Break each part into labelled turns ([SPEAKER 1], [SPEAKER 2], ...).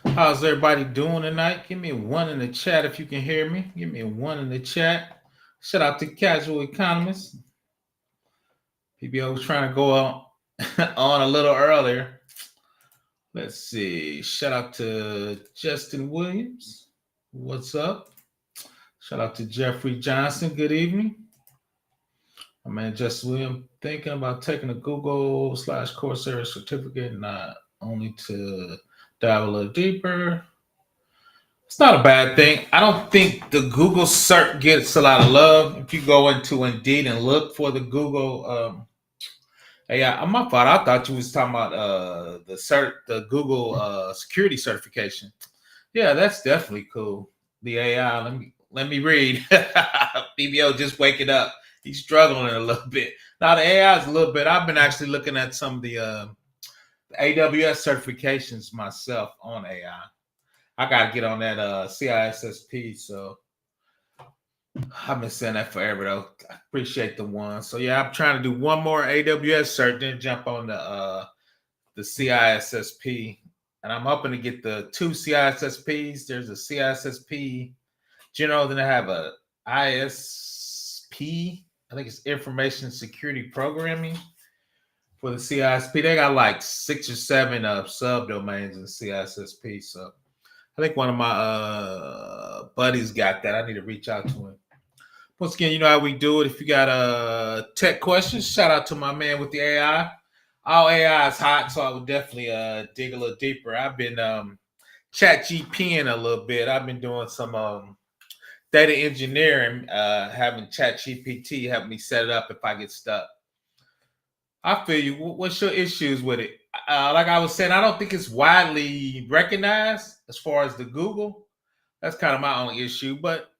[SPEAKER 1] How's everybody doing tonight? Give me a one in the chat if you can hear me. Give me a one in the chat. Shout out to Casual Economist. PBO was trying to go on, on a little earlier. Let's see. Shout out to Justin Williams. What's up? Shout out to Jeffrey Johnson. Good evening. My man Justin Williams thinking about taking a Google / Coursera certificate, not only to dive a little deeper. It's not a bad thing. I don't think the Google cert gets a lot of love. If you go into Indeed and look for the Google, yeah, my fault. I thought you was talking about the Google security certification. Yeah, that's definitely cool. The AI. Let me read. BBO just waking up. He's struggling a little bit. Now the AI is a little bit. I've been actually looking at some of the AWS certifications myself on AI. I gotta get on that CISSP. So I've been saying that forever though. I appreciate the one. So yeah, I'm trying to do one more AWS cert, then jump on the CISSP. And I'm hoping to get the two CISSPs. There's a CISSP general, then I have a ISP. I think it's Information Security Programming for the CISP. They got like 6 or 7 subdomains in CISSP. So I think one of my buddies got that. I need to reach out to him. Once again, you know how we do it. If you got tech questions, shout out to my man with the AI. All AI is hot, so I would definitely dig a little deeper. I've been chat GPing a little bit. I've been doing some data engineering, having chat GPT help me set it up if I get stuck. I feel you. What's your issues with it? Like I was saying, I don't think it's widely recognized as far as the Google. That's kind of my only issue, but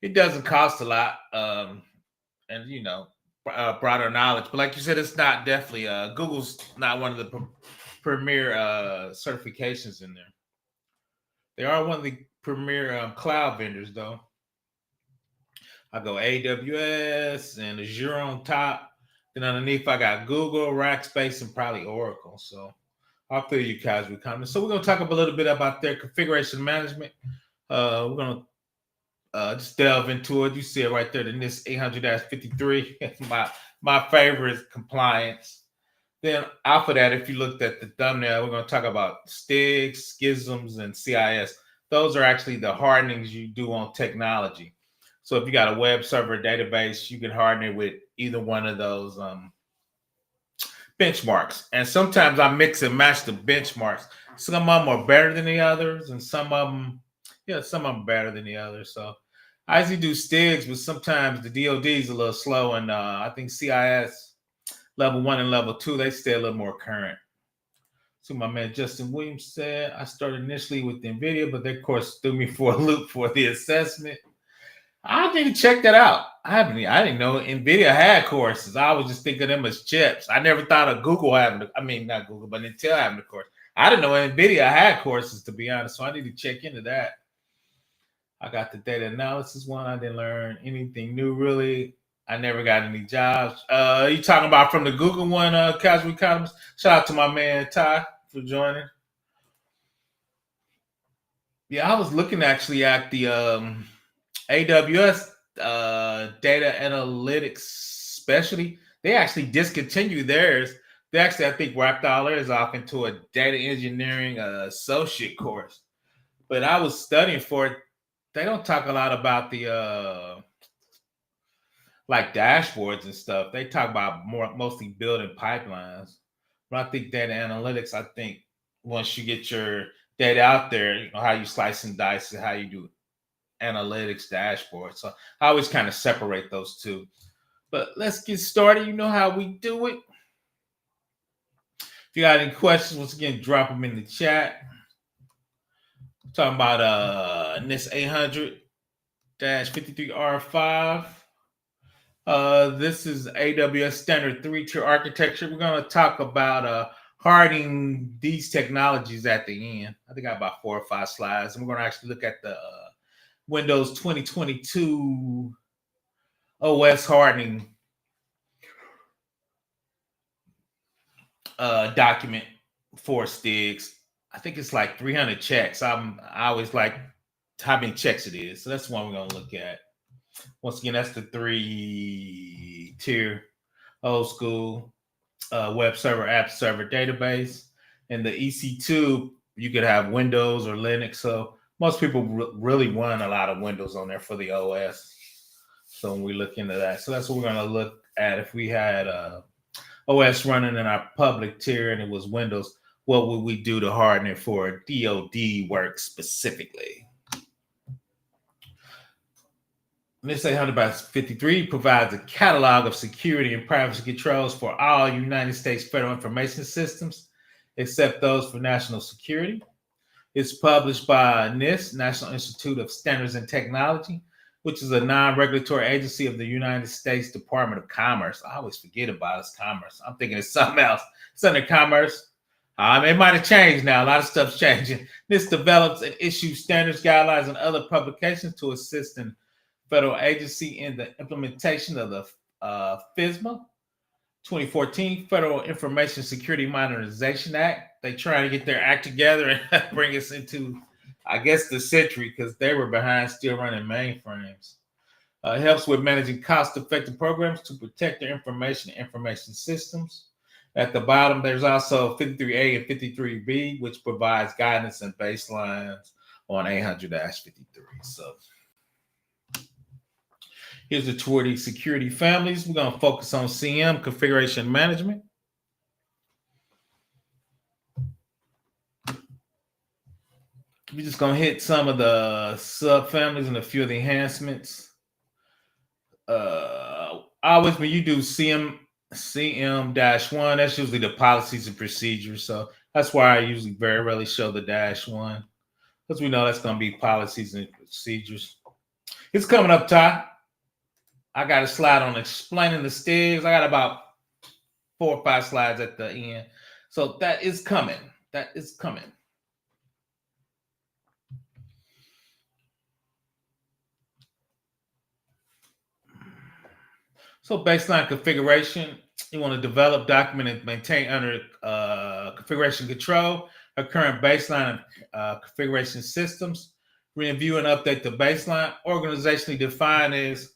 [SPEAKER 1] it doesn't cost a lot, and broader knowledge. But like you said, it's not definitely Google's not one of the premier certifications in there. They are one of the premier cloud vendors, though. I go AWS and Azure on top. Then underneath, I got Google, Rackspace, and probably Oracle. So I'll feel you guys with comments. So we're gonna talk a little bit about their configuration management. We're gonna just delve into it. You see it right there, the NIST 800-53. My favorite compliance. Then after that, if you looked at the thumbnail, we're going to talk about STIGs, schisms, and CIS. Those are actually the hardenings you do on technology. So if you got a web server database, you can harden it with either one of those benchmarks. And sometimes I mix and match the benchmarks. Some of them are better than the others, and some of them are better than the others. So I usually do STIGs, but sometimes the DoD is a little slow, and I think CIS level 1 and level 2 they stay a little more current. So my man Justin Williams said I started initially with NVIDIA, but they of course threw me for a loop for the assessment. I need to check that out. I didn't know NVIDIA had courses. I was just thinking of them as chips. I never thought of Google having. I mean, not Google, but Intel having a course. I didn't know NVIDIA had courses, to be honest. So I need to check into that. I got the data analysis one. I didn't learn anything new really. I never got any jobs. You talking about from the Google one, Casual Economist? Shout out to my man Ty for joining. Yeah, I was looking actually at the AWS data analytics specialty. They actually discontinued theirs. They actually, I think, wrapped all theirs off into a data engineering associate course. But I was studying for it. They don't talk a lot about the like dashboards and stuff. They talk about mostly building pipelines. But I think data analytics, I think once you get your data out there, you know how you slice and dice and how you do analytics dashboard. So I always kind of separate those two. But let's get started. You know how we do it. If you got any questions, once again, drop them in the chat. I'm talking about NIST 800-53r5. This is AWS standard 3-tier architecture. We're going to talk about hardening these technologies at the end. I think I got about 4 or 5 slides. And we're going to actually look at the Windows 2022 OS hardening document for STIGs. I think it's like 300 checks. I always like how many checks it is. So that's one we're gonna look at. Once again, that's the 3-tier old school web server, app server database. And the EC2, you could have Windows or Linux. So most people really run a lot of Windows on there for the OS. So when we look into that, so that's what we're going to look at. If we had OS running in our public tier and it was Windows, what would we do to harden it for DoD work specifically? NIST 800-53 provides a catalog of security and privacy controls for all United States federal information systems, except those for national security. It's published by NIST, National Institute of Standards and Technology, which is a non-regulatory agency of the United States Department of Commerce. I always forget about it's commerce. I'm thinking it's something else. It's under commerce. It might have changed now. A lot of stuff's changing. NIST develops and issues standards, guidelines, and other publications to assist in federal agency in the implementation of the FISMA 2014 Federal Information Security Modernization Act. They trying to get their act together and bring us into, I guess, the century, because they were behind still running mainframes. It helps with managing cost-effective programs to protect their information and information systems. At the bottom, there's also 53A and 53B, which provides guidance and baselines on 800-53. So here's the tour of these security families. We're going to focus on CM, configuration management. We're just going to hit some of the subfamilies and a few of the enhancements. Always when you do CM-1, that's usually the policies and procedures. So that's why I usually very rarely show the -1, because we know that's going to be policies and procedures. It's coming up, Ty. I got a slide on explaining the STIGs. I got about 4 or 5 slides at the end. So that is coming. That is coming. So baseline configuration, you want to develop, document, and maintain under configuration control a current baseline of configuration systems. Review and update the baseline. Organizationally defined as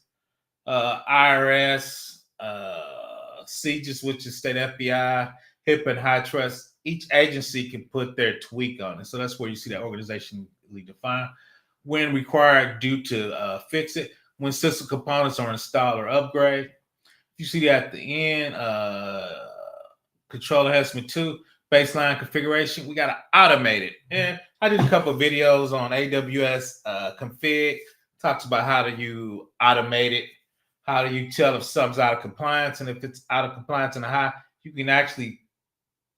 [SPEAKER 1] IRS, CJIS, which is state FBI, HIPAA, and high trust. Each agency can put their tweak on it. So that's where you see that organizationally defined. When required, due to fix it. When system components are installed or upgrade. You see that at the end, control enhancement 2, baseline configuration. We got to automate it. And I did a couple of videos on AWS config. Talks about how do you automate it. How do you tell if something's out of compliance? And if it's out of compliance in a high, you can actually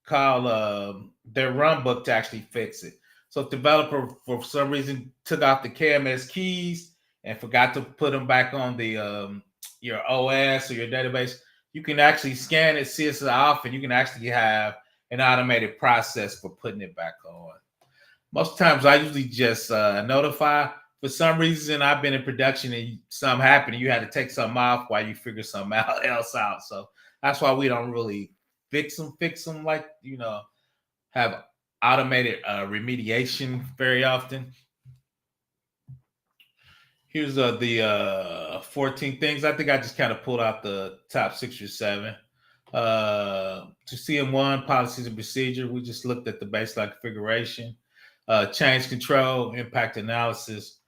[SPEAKER 1] call their run book to actually fix it. So if developer, for some reason, took out the KMS keys and forgot to put them back on the your OS or your database, you can actually scan it, see it's off, and you can actually have an automated process for putting it back on. Most times I usually just notify. For some reason, I've been in production and something happened and you had to take something off while you figure something else out. So that's why we don't really fix them like, have automated remediation very often. Here's the 14 things. I think I just kind of pulled out the top 6 or 7. To CM1, policies and procedure, we just looked at the baseline configuration, change control, impact analysis,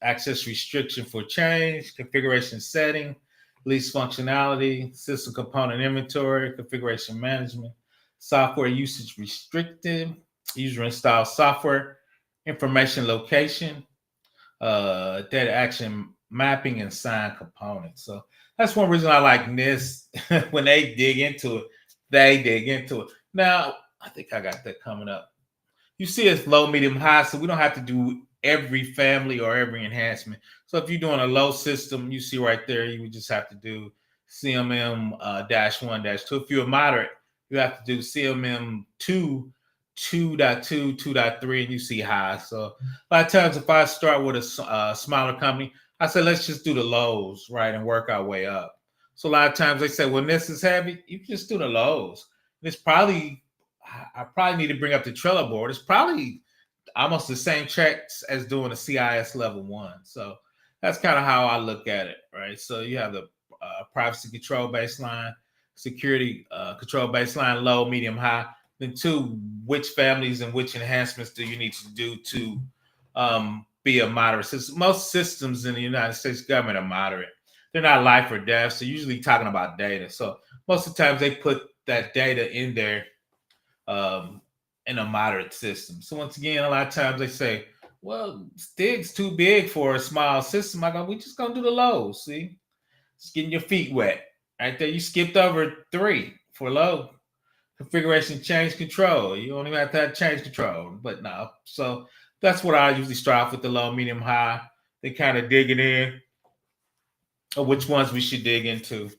[SPEAKER 1] access restriction for change, configuration setting, least functionality, system component inventory, configuration management, software usage restricted, user install software, information location, data action mapping, and sign components. So that's one reason I like NIST. When they dig into it. Now, I think I got that coming up. You see it's low, medium, high, so we don't have to do every family or every enhancement. So if you're doing a low system, you see right there, you would just have to do CMM -1, -2. If you're a moderate, you have to do CMM 2, 2.2, 2.3, and you see high. So a lot of times if I start with a smaller company, I say, let's just do the lows, right, and work our way up. So a lot of times they say, when this is heavy, you can just do the lows. And it's probably I probably need to bring up the Trello board. It's probably almost the same checks as doing a CIS level 1. So that's kind of how I look at it, right? So you have the privacy control baseline, security control baseline, low, medium, high. Then 2, which families and which enhancements do you need to do to be a moderate system? Most systems in the United States government are moderate. They're not life or death. So usually talking about data. So most of the times they put that data in there in a moderate system. So once again, a lot of times they say, well, STIG's too big for a small system. I go, we just gonna do the low. See, just getting your feet wet. Right there, you skipped over 3 for low. Configuration change control. You don't even have to have change control, but no. So that's what I usually strive with the low, medium, high. They kind of digging in or which ones we should dig into.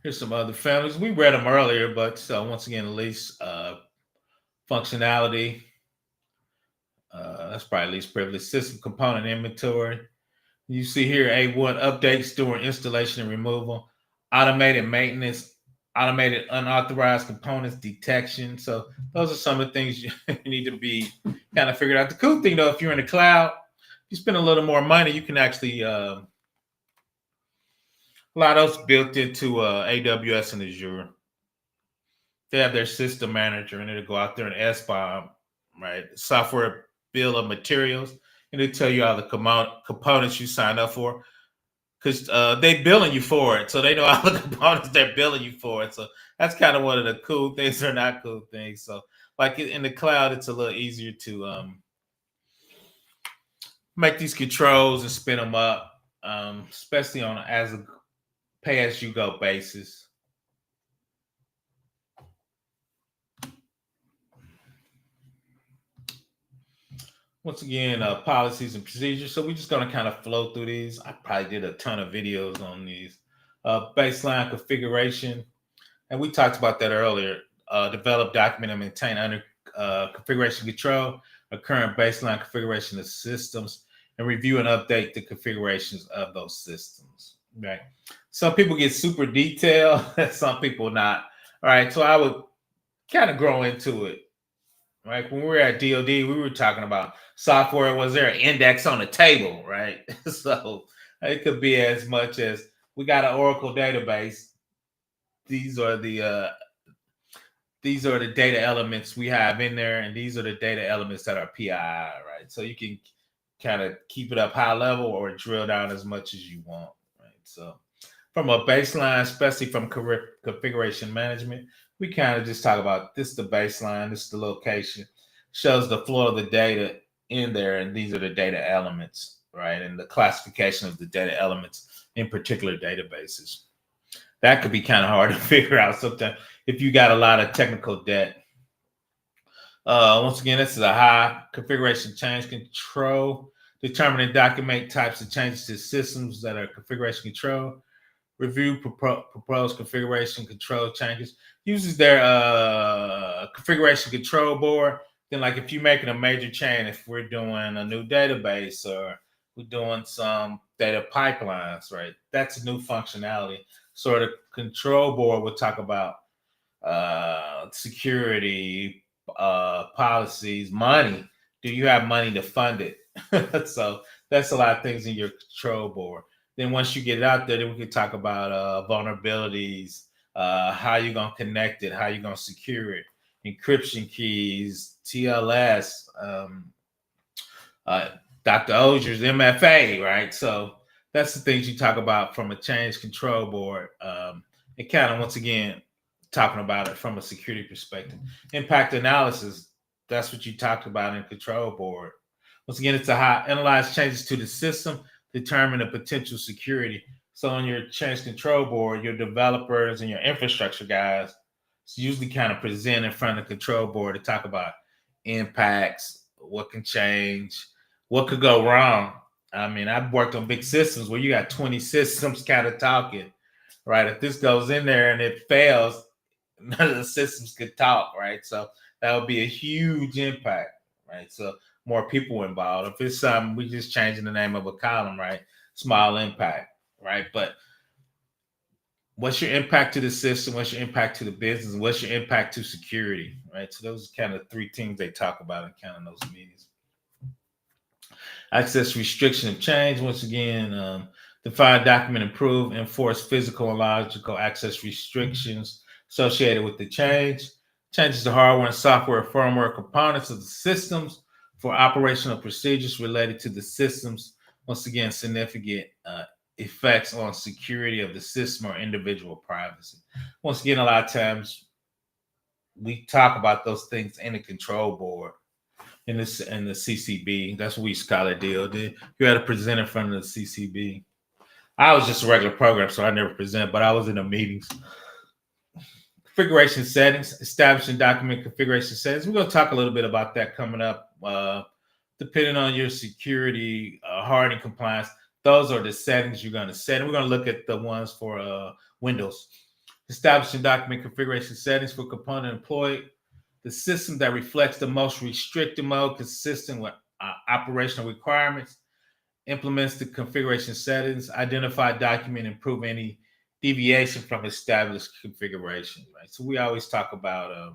[SPEAKER 1] Here's some other families. We read them earlier, but once again, at least functionality. That's probably least privileged system component inventory. You see here A1 updates during installation and removal, automated maintenance, automated unauthorized components detection. So those are some of the things you need to be kind of figured out. The cool thing though, if you're in the cloud, you spend a little more money, you can actually a lot of those built into AWS and Azure. They have their system manager and it'll go out there and SBOM, right? Software bill of materials, and it'll tell you all the components you signed up for because they billing you for it. So they know all the components they're billing you for it. So that's kind of one of the cool things or not cool things. So like in the cloud, it's a little easier to make these controls and spin them up, especially on as a pay as you go basis. Once again, policies and procedures. So we're just going to kind of flow through these. I probably did a ton of videos on these. Baseline configuration. And we talked about that earlier. Develop, document, and maintain under configuration control, a current baseline configuration of systems, and review and update the configurations of those systems. Right. Some people get super detailed, some people not. All right. So I would kind of grow into it. Right. When we were at DoD, we were talking about software. Was there an index on the table? Right. So it could be as much as we got an Oracle database. These are the data elements we have in there, and these are the data elements that are PII, right? So you can kind of keep it up high level or drill down as much as you want, right? So from a baseline, especially from configuration management, we kind of just talk about this is the baseline, this is the location, shows the flow of the data in there, and these are the data elements, right? And the classification of the data elements in particular databases. That could be kind of hard to figure out sometimes if you got a lot of technical debt. Once again, this is a high configuration change control. Determine and document types of changes to systems that are configuration control. Review proposed configuration control changes. Uses their configuration control board. Then, like if you're making a major change, if we're doing a new database or we're doing some data pipelines, right? That's a new functionality. So the control board will talk about security, policies, money. Do you have money to fund it? So that's a lot of things in your control board. Then once you get it out there, then we can talk about vulnerabilities, how you're going to connect it, how you're going to secure it, encryption keys, TLS, Dr. Ozier's MFA, right? So that's the things you talk about from a change control board. And kind of, once again, talking about it from a security perspective. Impact analysis, that's what you talked about in control board. Once again, it's a high analyze changes to the system, determine the potential security. So on your change control board, your developers and your infrastructure guys usually kind of present in front of the control board to talk about impacts, what can change, what could go wrong. I mean, I've worked on big systems where you got 20 systems kind of talking, right? If this goes in there and it fails, none of the systems could talk, right? So that would be a huge impact, right? So more people involved. If it's we just changing the name of a column, right? small impact, right? But what's your impact to the system? What's your impact to the business? What's your impact to security, right? So those are kind of three things they talk about in kind of those meetings. Access restriction of change. Once again, define, document, improve, enforce physical and logical access restrictions associated with the change. Changes to hardware and software firmware components of the systems for operational procedures related to the systems. Once again, significant effects on security of the system or individual privacy. Once again, a lot of times we talk about those things in the control board in the CCB. That's what we used to call it DOD. You had to present in front of the CCB. I was just a regular program, so I never present, but I was in the meetings. Configuration settings, establishing document configuration settings. We're going to talk a little bit about that coming up. Depending on your security, hardening compliance, those are the settings you're going to set. And we're going to look at the ones for Windows. Establishing document configuration settings for component employed. The system that reflects the most restricted mode consistent with operational requirements. Implements the configuration settings. Identify, document, improve any deviation from established configuration, right? So we always talk about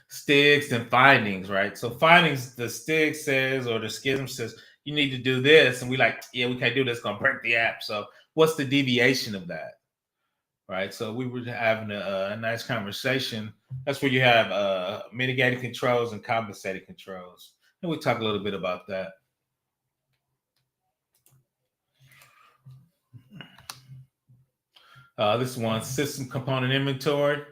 [SPEAKER 1] STIGs and findings, right? So findings, the STIG says, or the schism says, you need to do this. And we like, yeah, we can't do this, it's gonna break the app. So what's the deviation of that? Right. So we were having a nice conversation. That's where you have mitigating controls and compensating controls. And we talk a little bit about that. This one, system component inventory.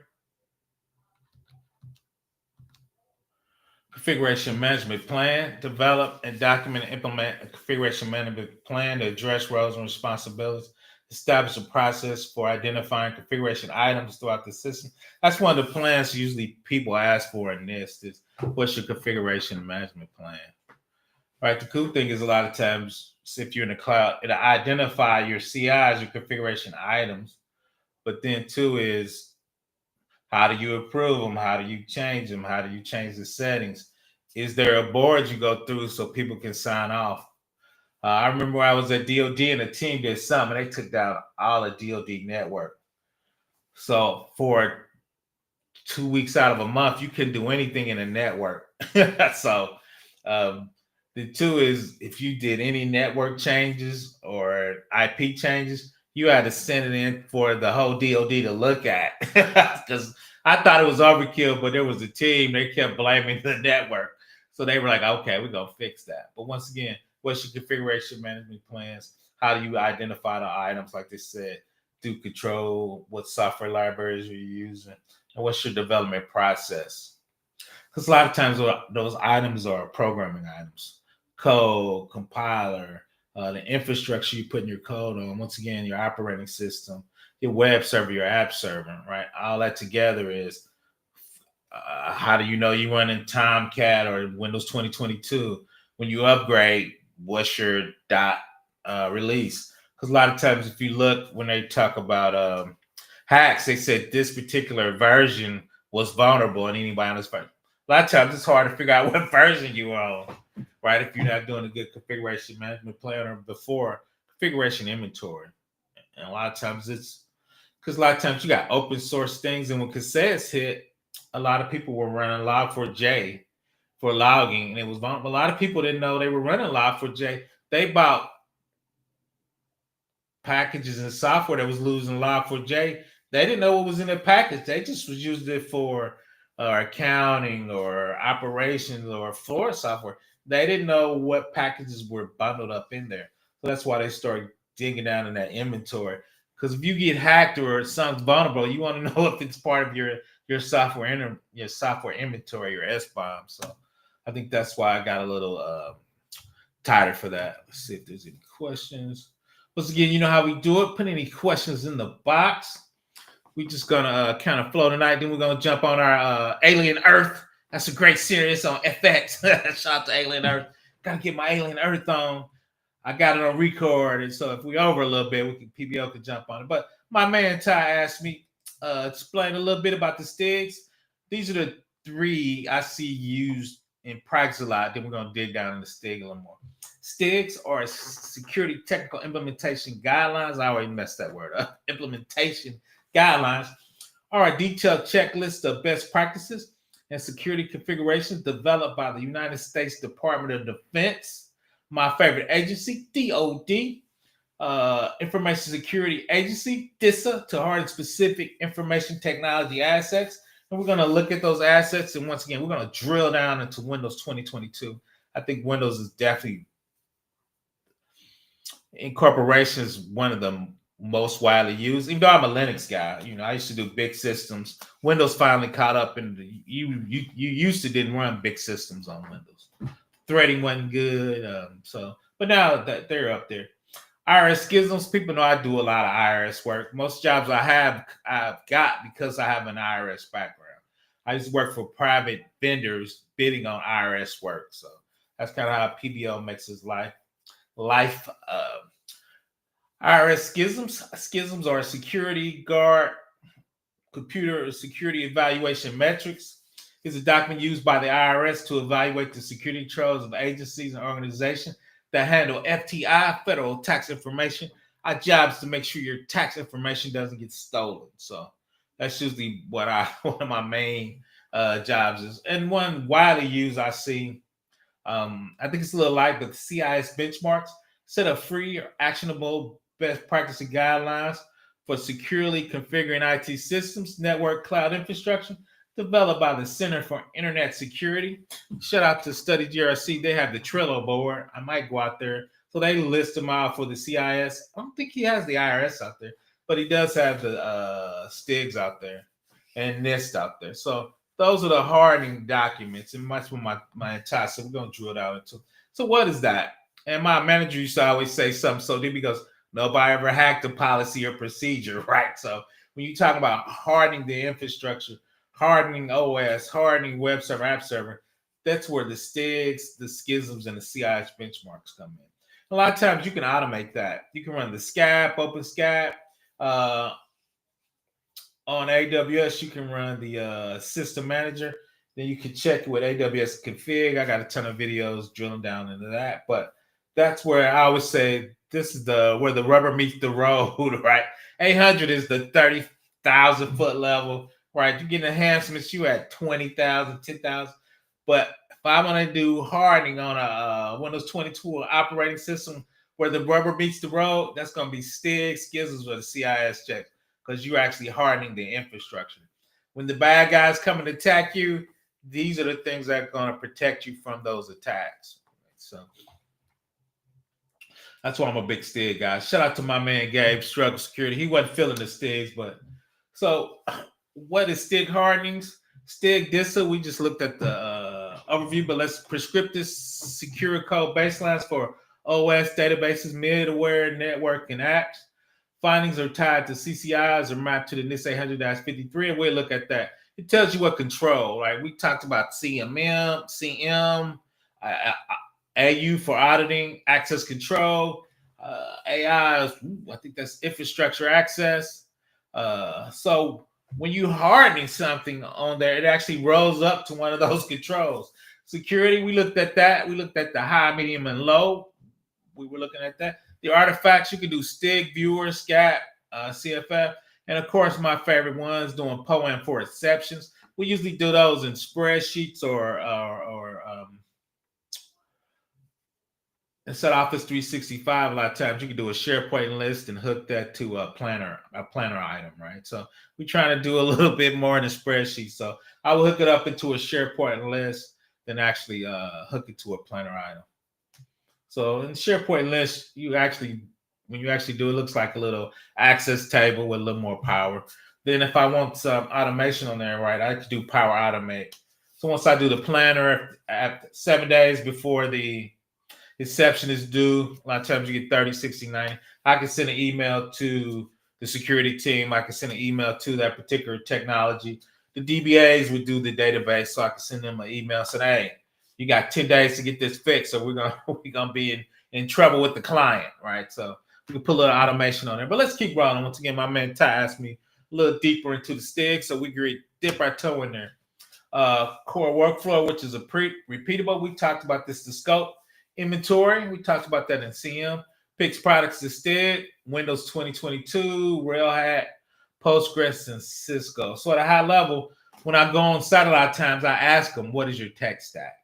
[SPEAKER 1] Configuration management plan. Develop and document and implement a configuration management plan to address roles and responsibilities. Establish a process for identifying configuration items throughout the system. That's one of the plans usually people ask for in NIST is what's your configuration management plan? Right. The cool thing is a lot of times if you're in the cloud, it'll identify your CIs, your configuration items. But then two is how do you approve them? How do you change them? How do you change the settings? Is there a board you go through so people can sign off? I remember I was at DOD and a team did something. They took down all the DOD network. So for 2 weeks out of a month, you couldn't do anything in the network. So the two is if you did any network changes or IP changes, you had to send it in for the whole DOD to look at. Because I thought it was overkill, but there was a team, they kept blaming the network. So they were like, okay, we're going to fix that. But once again, what's your configuration management plans? How do you identify the items, like they said? Do control what software libraries you're using, and what's your development process? Because a lot of times those items are programming items, code, compiler, the infrastructure you put in your code on. Once again, your operating system, your web server, your app server, right? All that together is how do you know you're running Tomcat or Windows 2022? When you upgrade, what's your release? Because a lot of times, if you look when they talk about hacks, they said this particular version was vulnerable and anybody on this version. A lot of times, it's hard to figure out what version you are on, right? If you're not doing a good configuration management plan or before configuration inventory. And a lot of times, it's because a lot of times you got open source things, and when cassettes hit, a lot of people were running Log4j for logging, and it was vulnerable. A lot of people didn't know they were running Log4j. They bought packages and software that was losing Log4j. They didn't know what was in the package. They just was using it for accounting or operations or floor software. They didn't know what packages were bundled up in there. So that's why they started digging down in that inventory. Because if you get hacked or something's vulnerable, you want to know if it's part of your software your software inventory, your SBOM. So I think that's why I got a little tighter for that. Let's see if there's any questions. Once again, you know how we do it. Put any questions in the box. We're just gonna kind of flow tonight. Then we're gonna jump on our Alien Earth. That's a great series on FX. Shout out to Alien Earth. Gotta get my Alien Earth on. I got it on record, and so if we over a little bit, PBO could jump on it. But my man Ty asked me explain a little bit about the STIGs. These are the three I see used in practice a lot. Then we're going to dig down into STIG a little more. STIGs are security technical implementation guidelines. I already messed that word up. Implementation guidelines are a detailed checklist of best practices and security configurations developed by the United States Department of Defense, my favorite agency, DOD, Information Security Agency, DISA, to harden specific information technology assets. And we're going to look at those assets. And once again, we're going to drill down into Windows 2022. I think Windows is definitely, incorporation is one of the most widely used. Even though I'm a Linux guy, I used to do big systems. Windows finally caught up, and you used to didn't run big systems on Windows. Threading wasn't good, but now that they're up there. IRS schisms. People know I do a lot of IRS work. Most jobs I've got because I have an IRS background. I used to work for private vendors bidding on IRS work, so that's kind of how PBO makes his life. IRS schisms. Schisms are security guard computer security evaluation metrics. It's a document used by the IRS to evaluate the security controls of agencies and organizations that handle FTI, federal tax information. Our job is to make sure your tax information doesn't get stolen. So that's usually what one of my main jobs is. And one widely used I see, I think it's a little light, but the CIS benchmarks set up free or actionable best practice and guidelines for securely configuring IT systems, network, cloud infrastructure, developed by the Center for Internet Security. Shout out to Study GRC. They have the Trello board. I might go out there. So they list them out for the CIS. I don't think he has the IRS out there, but he does have the STIGs out there and NIST out there. So those are the hardening documents, and much with my entire. So we're going to drill down into. So what is that? And my manager used to always say something so deep because nobody ever hacked a policy or procedure, right? So when you talk about hardening the infrastructure, hardening OS, hardening web server, app server, that's where the STIGs, the schisms, and the CIS benchmarks come in. A lot of times you can automate that. You can run the SCAP, OpenSCAP. On AWS, you can run the system manager. Then you can check with AWS config. I got a ton of videos drilling down into that. But that's where I always say this is where the rubber meets the road, right? 800 is the 30,000 foot level. Right, you get enhancements, you at 20,000, 10,000. But if I want to do hardening on a Windows 22 operating system where the rubber meets the road, that's going to be STIGs, schisms, or the CIS checks because you're actually hardening the infrastructure. When the bad guys come and attack you, these are the things that are going to protect you from those attacks. So that's why I'm a big STIG guy. Shout out to my man Gabe, Struggle Security. He wasn't feeling the STIGs, but so. What is STIG hardenings? STIG DISA, we just looked at the overview, but let's prescriptive secure code baselines for OS, databases, middleware, network, and apps. Findings are tied to CCIs or mapped to the NIST 800-53, and we'll look at that. It tells you what control, right? We talked about CM, AU for auditing, access control, AI, I think that's infrastructure access. So when you hardening something on there, it actually rolls up to one of those controls. Security, we looked at that. We looked at the high, medium, and low. We were looking at that. The artifacts, you can do STIG, viewer, SCAP, CFF. And of course, my favorite ones, doing POAM for exceptions. We usually do those in spreadsheets or instead of Office 365, a lot of times you can do a SharePoint list and hook that to a planner item, right? So we're trying to do a little bit more in a spreadsheet. So I will hook it up into a SharePoint list, then actually hook it to a planner item. So in SharePoint list, when you actually do it, looks like a little access table with a little more power. Then if I want some automation on there, right, I can do Power Automate. So once I do the planner at 7 days before the exception is due, a lot of times you get 30, 60, 90. I can send an email to the security team. I can send an email to that particular technology. The DBAs would do the database, so I can send them an email saying, hey, you got 10 days to get this fixed, so we're gonna be in trouble with the client, right? So we can put a little automation on there. But let's keep rolling. Once again, my man Ty asked me a little deeper into the STIG, so we can dip our toe in there. core workflow, which is a repeatable. We talked about this, the scope inventory. We talked about that in CM. Picks products instead, Windows 2022, Red Hat, Postgres, and Cisco. So at a high level, when I go on site a lot of times, I ask them, what is your tech stack?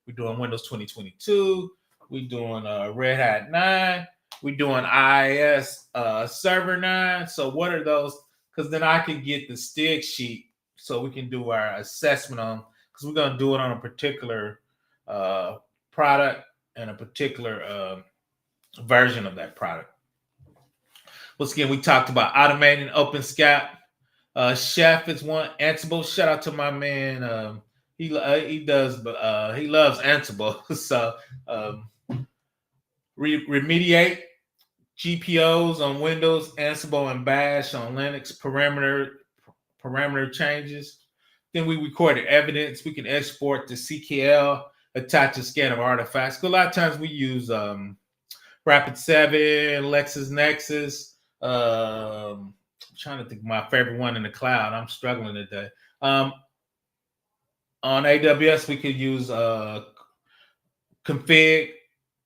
[SPEAKER 1] We're doing Windows 2022. We're doing Red Hat 9. We're doing IIS Server 9. So what are those? Because then I can get the STIG sheet so we can do our assessment on, because we're going to do it on a particular product and a particular version of that product. Once again, we talked about automating OpenSCAP. Chef is one. Ansible. Shout out to my man. He does, but he loves Ansible. So remediate GPOs on Windows, Ansible and Bash on Linux. Parameter changes. Then we recorded evidence. We can export to CKL, attach a scan of artifacts. A lot of times we use Rapid7, LexisNexis. I'm trying to think of my favorite one in the cloud. I'm struggling today. On AWS, we could use config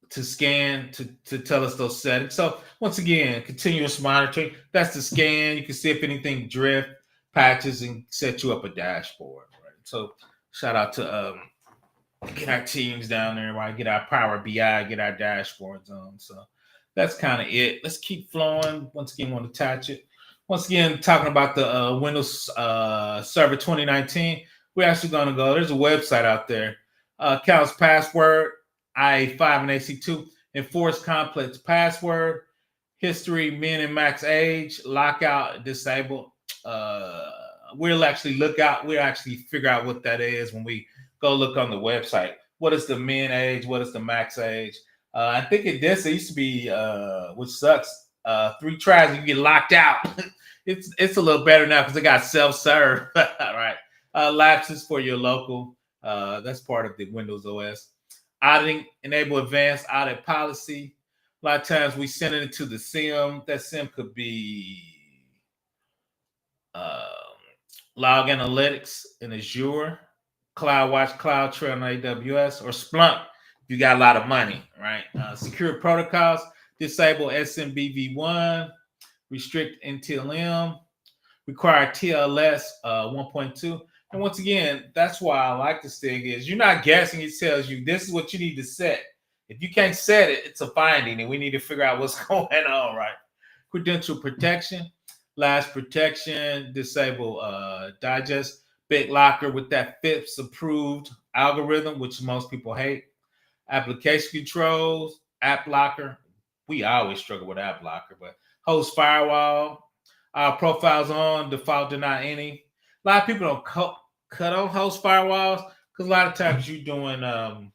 [SPEAKER 1] to scan to tell us those settings. So once again, continuous monitoring. That's the scan. You can see if anything drift, patches, and set you up a dashboard. Right. So shout out to get our teams down there, right? Get our Power BI, get our dashboards on. So that's kind of it. Let's keep flowing. Once again, want to attach it. Once again, talking about the Windows Server 2019, we're actually going to go. There's a website out there. Counts password, IA5 and AC2, enforce complex password, history, min and max age, lockout, disable. We'll actually we'll actually figure out what that is when we go look on the website. What is the min age? What is the max age? I think it used to be, which sucks, 3 tries, you get locked out. It's a little better now because it got self-serve. All right. Lapses for your local. That's part of the Windows OS. Auditing, enable advanced audit policy. A lot of times we send it to the SIM. That SIM could be Log Analytics in Azure, CloudWatch, CloudTrail on AWS, or Splunk if you got a lot of money, right? Secure protocols, disable SMBv1, restrict NTLM, require TLS 1.2. And once again, that's why I like the STIG is you're not guessing. It tells you this is what you need to set. If you can't set it, it's a finding, and we need to figure out what's going on, right? Credential protection, last protection, disable digest, BitLocker with that FIPS approved algorithm, which most people hate. Application controls, App Locker. We always struggle with App Locker, but host firewall, profiles on, default deny any. A lot of people don't cut on host firewalls because a lot of times you're doing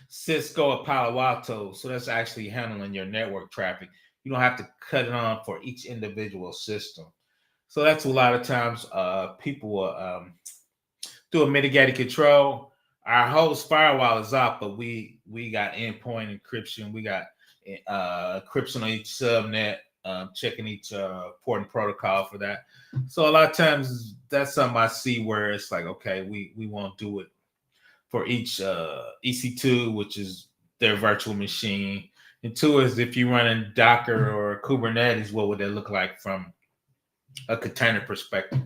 [SPEAKER 1] Cisco or Palo Alto, so that's actually handling your network traffic. You don't have to cut it on for each individual system. So that's a lot of times people will do a mitigated control. Our host firewall is off, but we got endpoint encryption. We got encryption on each subnet, checking each port and protocol for that. So a lot of times that's something I see where it's like, okay, we won't do it for each EC2, which is their virtual machine. And 2 is if you're running Docker or Kubernetes, what would that look like from a container perspective?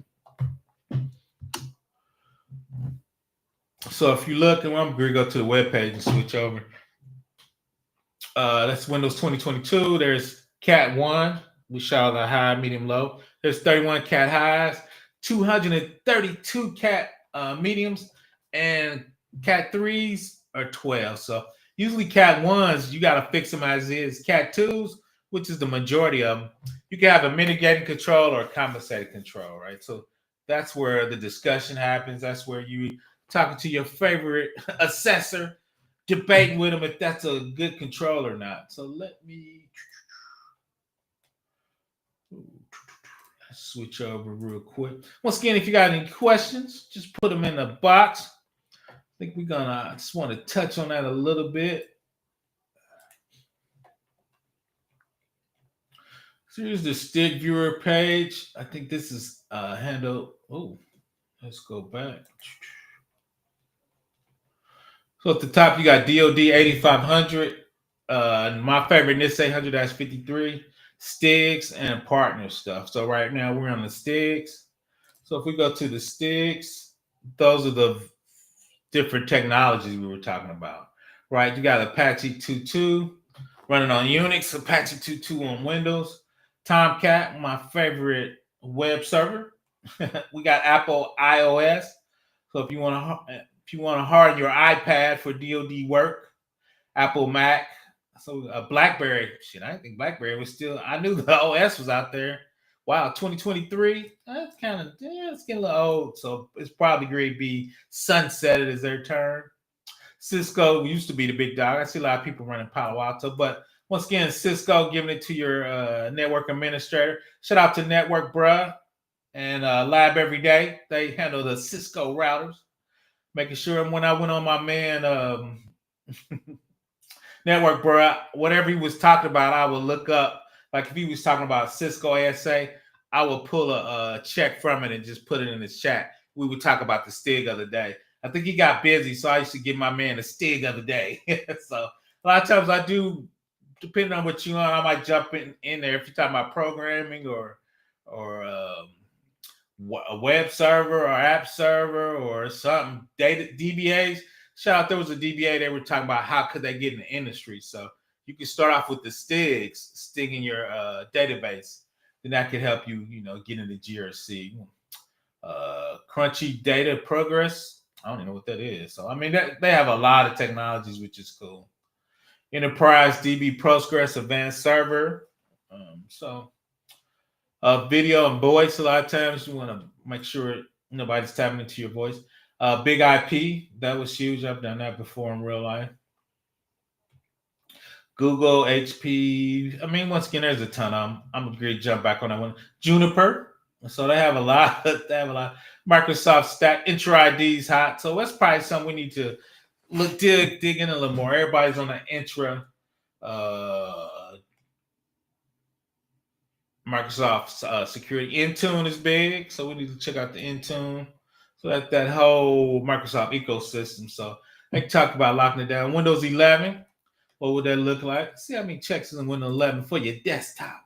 [SPEAKER 1] So if you look, and I'm going to go to the web page and switch over. That's Windows 2022. There's Cat 1. We show the high, medium, low. There's 31 Cat highs, 232 Cat mediums, and Cat 3s are 12. So usually Cat 1s, you got to fix them as is. Cat 2s, which is the majority of them, you can have a mitigating control or a compensated control, right? So that's where the discussion happens. That's where you talking to your favorite assessor, debating with them if that's a good control or not. So let me switch over real quick. Once again, if you got any questions, just put them in the box. I think I just want to touch on that a little bit. So here's the STIG viewer page. I think this is handled. Oh, Let's go back. So at the top, you got DOD 8500. My favorite NIST 800-53, STIGs, and partner stuff. So right now we're on the STIGs. So if we go to the STIGs, those are the different technologies we were talking about, right? You got Apache 2.2 running on Unix, Apache 2.2 on Windows, Tomcat, my favorite web server. We got Apple iOS. So if you want to harden your iPad for DoD work, Apple Mac. So BlackBerry. Shit, I didn't think BlackBerry was still. I knew the OS was out there. Wow, 2023. That's kind of it's getting a little old. So it's probably going to be sunsetted as their term. Cisco used to be the big dog. I see a lot of people running Palo Alto, but once again, Cisco giving it to your network administrator. Shout out to Network Bruh and Lab Every Day. They handle the Cisco routers, making sure when I went on my man Network Bruh, whatever he was talking about, I would look up. Like if he was talking about Cisco ASA, I would pull a check from it and just put it in the chat. We would talk about the STIG of the day. I think he got busy, so I used to give my man the STIG of the day. So a lot of times I do, depending on what you want, I might jump in there if you're talking about programming or a web server or app server or something, data DBAs. Shout out, there was a DBA, they were talking about how could they get in the industry. So you can start off with the STIGs, sticking your database. Then that could help you, get into GRC. Crunchy data progress. I don't even know what that is. So, I mean, they have a lot of technologies, which is cool. Enterprise DB Postgres Advanced Server. Video and voice, a lot of times you want to make sure nobody's tapping into your voice. Big IP, that was huge. I've done that before in real life. Google, HP. I mean, once again, there's a ton of them. I'm going to jump back on that one. Juniper. So they have a lot. Microsoft Stack. Intra ID's hot. So that's probably something we need to dig in a little more. Everybody's on the intra. Microsoft security. Intune is big, so we need to check out the Intune. So that whole Microsoft ecosystem. So they talk about locking it down. Windows 11, what would that look like? See how many checks is in Windows 11 for your desktop.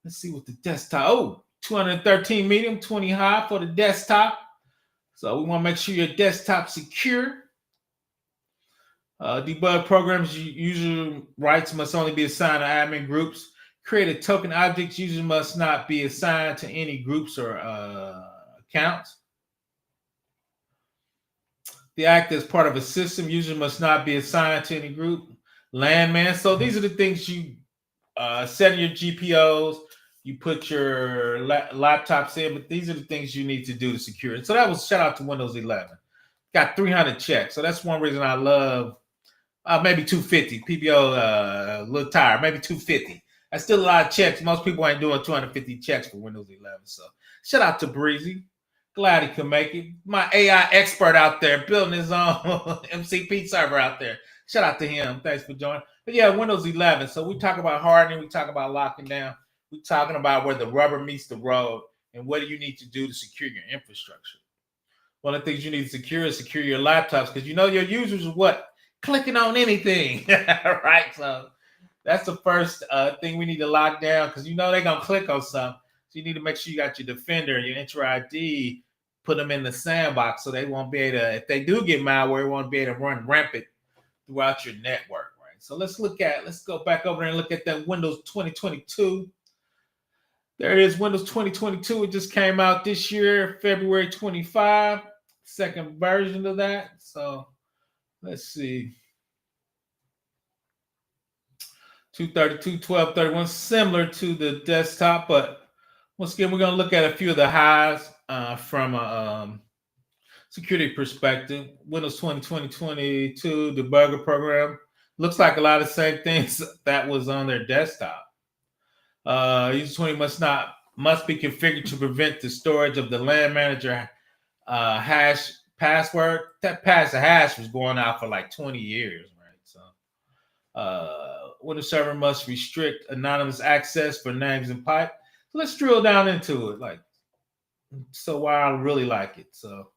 [SPEAKER 1] Let's see what the desktop. Oh, 213 medium, 20 high for the desktop. So we want to make sure your desktop's secure. Debug programs, user rights must only be assigned to admin groups. Created token objects, user must not be assigned to any groups or accounts. The act as part of a system, user must not be assigned to any group. Landman. So these are the things you set in your GPOs. You put your laptops in, but these are the things you need to do to secure it. So that was shout out to Windows 11. Got 300 checks. So that's one reason I love maybe 250. PBO a little tired, maybe 250. That's still a lot of checks. Most people ain't doing 250 checks for Windows 11. So shout out to Breezy. Glad he could make it. My AI expert out there building his own MCP server out there. Shout out to him. Thanks for joining. But yeah, Windows 11. So we talk about hardening. We talk about locking down. We're talking about where the rubber meets the road and what do you need to do to secure your infrastructure. One of the things you need to secure is secure your laptops because your users are what? Clicking on anything, right? So that's the first thing we need to lock down because they're going to click on something. So you need to make sure you got your defender, your Intra ID, put them in the sandbox so they won't be able to, if they do get malware, won't be able to run rampant throughout your network, right? So let's go back over there and look at that Windows 2022. There it is, Windows 2022. It just came out this year, February 25, second version of that. So let's see. 232, 1231, similar to the desktop, but once again, we're going to look at a few of the highs from a security perspective. Windows 2022 debugger program looks like a lot of the same things that was on their desktop. User 20 must be configured to prevent the storage of the LAN manager hash password. That hash was going out for like 20 years, right? So Windows Server must restrict anonymous access for names and pipe. So let's drill down into it. Like So why I really like it. So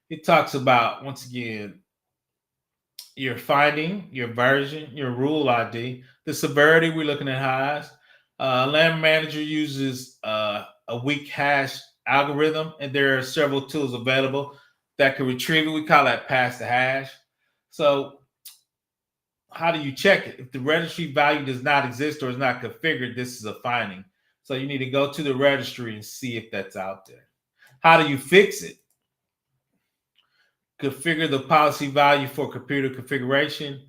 [SPEAKER 1] it talks about, once again, your finding, your version, your rule ID, the severity. We're looking at highs. Land Manager uses a weak hash algorithm, and there are several tools available that can retrieve it. We call that pass the hash. So how do you check it? If the registry value does not exist or is not configured, this is a finding. So you need to go to the registry and see if that's out there. How do you fix it? Configure the policy value for computer configuration,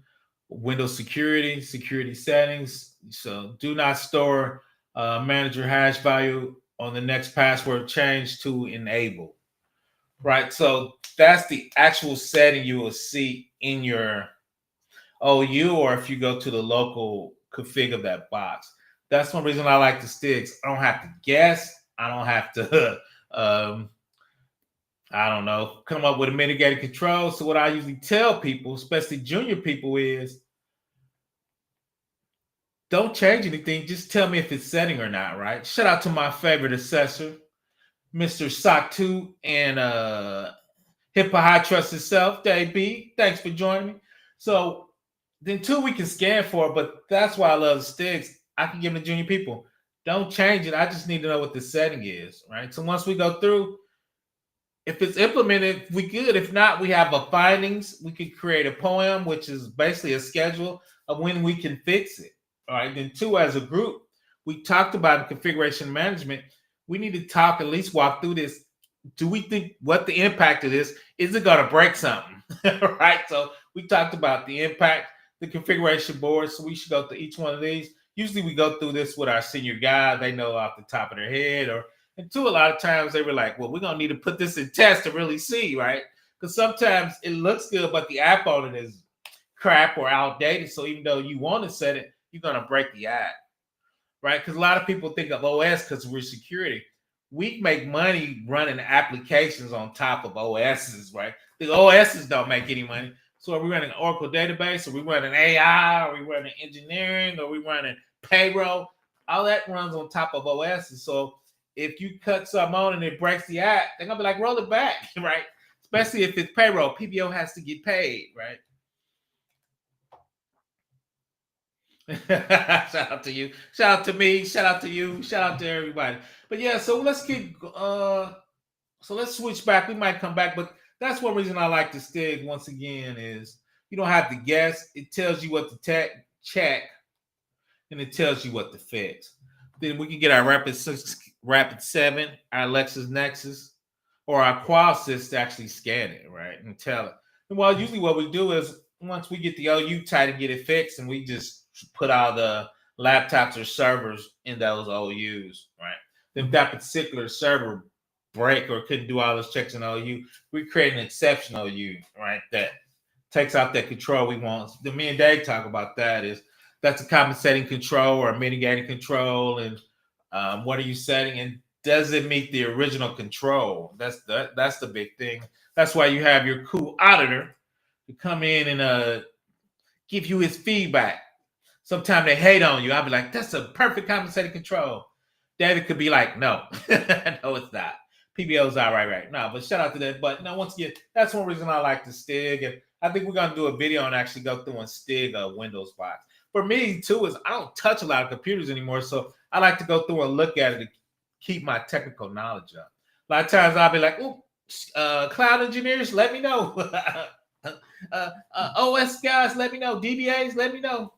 [SPEAKER 1] Windows security, security settings. So do not store manager hash value on the next password change to enable. Right. So that's the actual setting you will see in your OU, or if you go to the local config of that box. That's one reason I like the STIGs. I don't have to guess. I don't have to I don't know, come up with a mitigated control. So what I usually tell people, especially junior people, is don't change anything. Just tell me if it's setting or not, right? Shout out to my favorite assessor, Mr. Sock2 and HIPAA High Trust itself, Dave B. Thanks for joining me. So then two we can scan for, but that's why I love the STIGs. I can give them to junior people. Don't change it. I just need to know what the setting is, right? So once we go through, if it's implemented, we good. If not, we have a findings. We could create a poem, which is basically a schedule of when we can fix it. All right. Then two, as a group, we talked about configuration management. We need to talk, at least walk through this. Do we think what the impact of this is? It going to break something? Right. So we talked about the impact, the configuration board. So we should go through each one of these. Usually we go through this with our senior guy. They know off the top of their head, or and two, a lot of times they were like, well, we're going to need to put this in test to really see, right? Because sometimes it looks good, but the app on it is crap or outdated. So even though you want to set it, you're going to break the app, right? Because a lot of people think of OS because we're security. We make money running applications on top of OSs, right? The OSs don't make any money. So are we running an Oracle database? Are we running AI? Are we running engineering? Are we running payroll? All that runs on top of OSs. So if you cut something on and it breaks the app, they're gonna be like, roll it back, right? Especially if it's payroll. PBO has to get paid, right? Shout out to you. Shout out to me. Shout out to you. Shout out to everybody. But yeah, so let's keep so let's switch back. We might come back, but that's one reason I like the STIG once again is you don't have to guess. It tells you what to check, and it tells you what to fix. Then we can get our Rapid 7, our LexisNexis, or our QualSys to actually scan it, right, and tell it. And well, usually what we do is once we get the OU tight and get it fixed, and we just put all the laptops or servers in those OUs, right? Then if that particular server break or couldn't do all those checks in OU, we create an exception OU, right? That takes out that control we want. The me and Dave talk about that is that's a compensating control or a mitigating control, and what are you setting, and does it meet the original control? That's the big thing. That's why you have your cool auditor to come in and give you his feedback. Sometimes they hate on you. I'll be like, that's a perfect compensating control. David could be like, no, no, it's not. PBO's all right. No, but shout out to that. But no, once again, that's one reason I like the STIG. And I think we're going to do a video and actually go through and STIG a Windows box. For me, too, is I don't touch a lot of computers anymore. So I like to go through and look at it to keep my technical knowledge up. A lot of times I'll be like, oh, cloud engineers, let me know. OS guys, let me know. DBAs, let me know.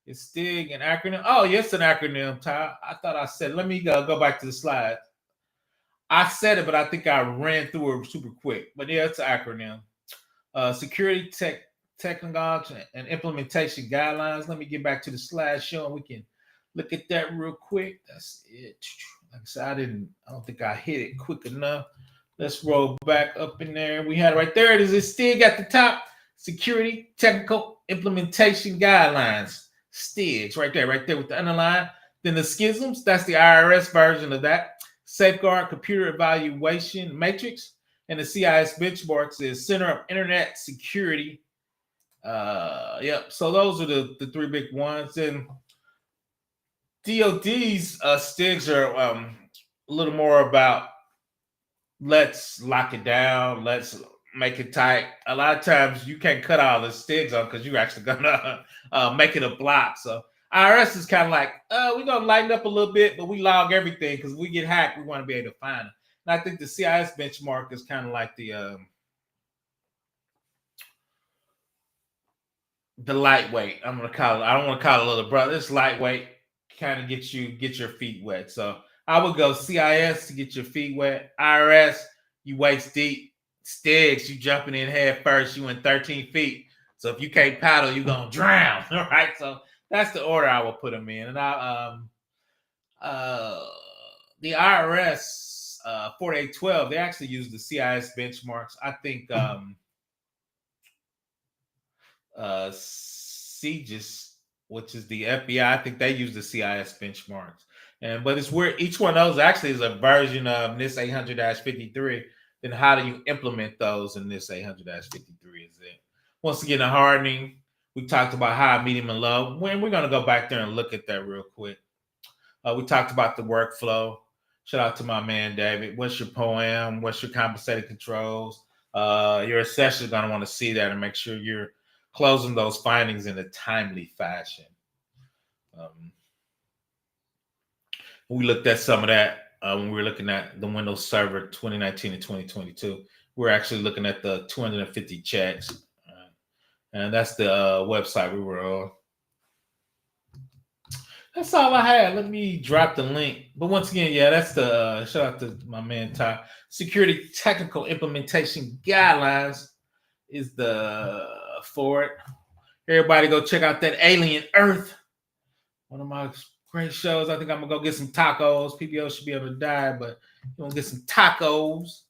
[SPEAKER 1] Is STIG an acronym? Oh, yes, an acronym, Ty. I thought I said, let me go back to the slide. I said it, but I think I ran through it super quick. But yeah, it's an acronym. Security technology and implementation guidelines. Let me get back to the slideshow and we can look at that real quick. That's it. Like I said, I don't think I hit it quick enough. Let's roll back up in there. We had it right there. It is STIG at the top. Security Technical Implementation Guidelines. STIGs right there with the underline. Then the schisms, that's the IRS version of that. Safeguard Computer Evaluation Matrix. And the CIS benchmarks is Center of Internet Security. Yep. So those are the three big ones. And DoD's STIGs are a little more about let's lock it down. Let's make it tight. A lot of times you can't cut all the STIGs on because you're actually gonna make it a block. So IRS is kind of like, we're gonna lighten up a little bit, but we log everything because we get hacked. We want to be able to find it. And I think the CIS benchmark is kind of like the lightweight. I'm gonna call it. I don't want to call it a little brother. It's lightweight, kind of get your feet wet. So I would go CIS to get your feet wet. IRS, you waist deep. STIGs, you jumping in head first. You in 13 feet. So if you can't paddle, you're gonna drown. All right. So that's the order I will put them in. And uh the IRS 4812, they actually use the CIS benchmarks. I think STIGs, which is the FBI, I think they use the CIS benchmarks. But it's where each one of those actually is a version of NIST 800-53. Then how do you implement those in NIST 800-53 is it? Once again, the hardening, we talked about high, medium, and low. When we're going to go back there and look at that real quick. We talked about the workflow. Shout out to my man David. What's your poem? What's your compensated controls? Your assessor is going to want to see that and make sure you're closing those findings in a timely fashion. We looked at some of that when we were looking at the Windows Server 2019 and 2022. We're actually looking at the 250 checks. And that's the website we were on. That's all I had. Let me drop the link. But once again, yeah, that's the shout out to my man Ty. Security Technical Implementation Guidelines is the for it. Everybody go check out that Alien Earth. One of my great shows. I think I'm gonna go get some tacos. PBO should be able to die, but you want to get some tacos.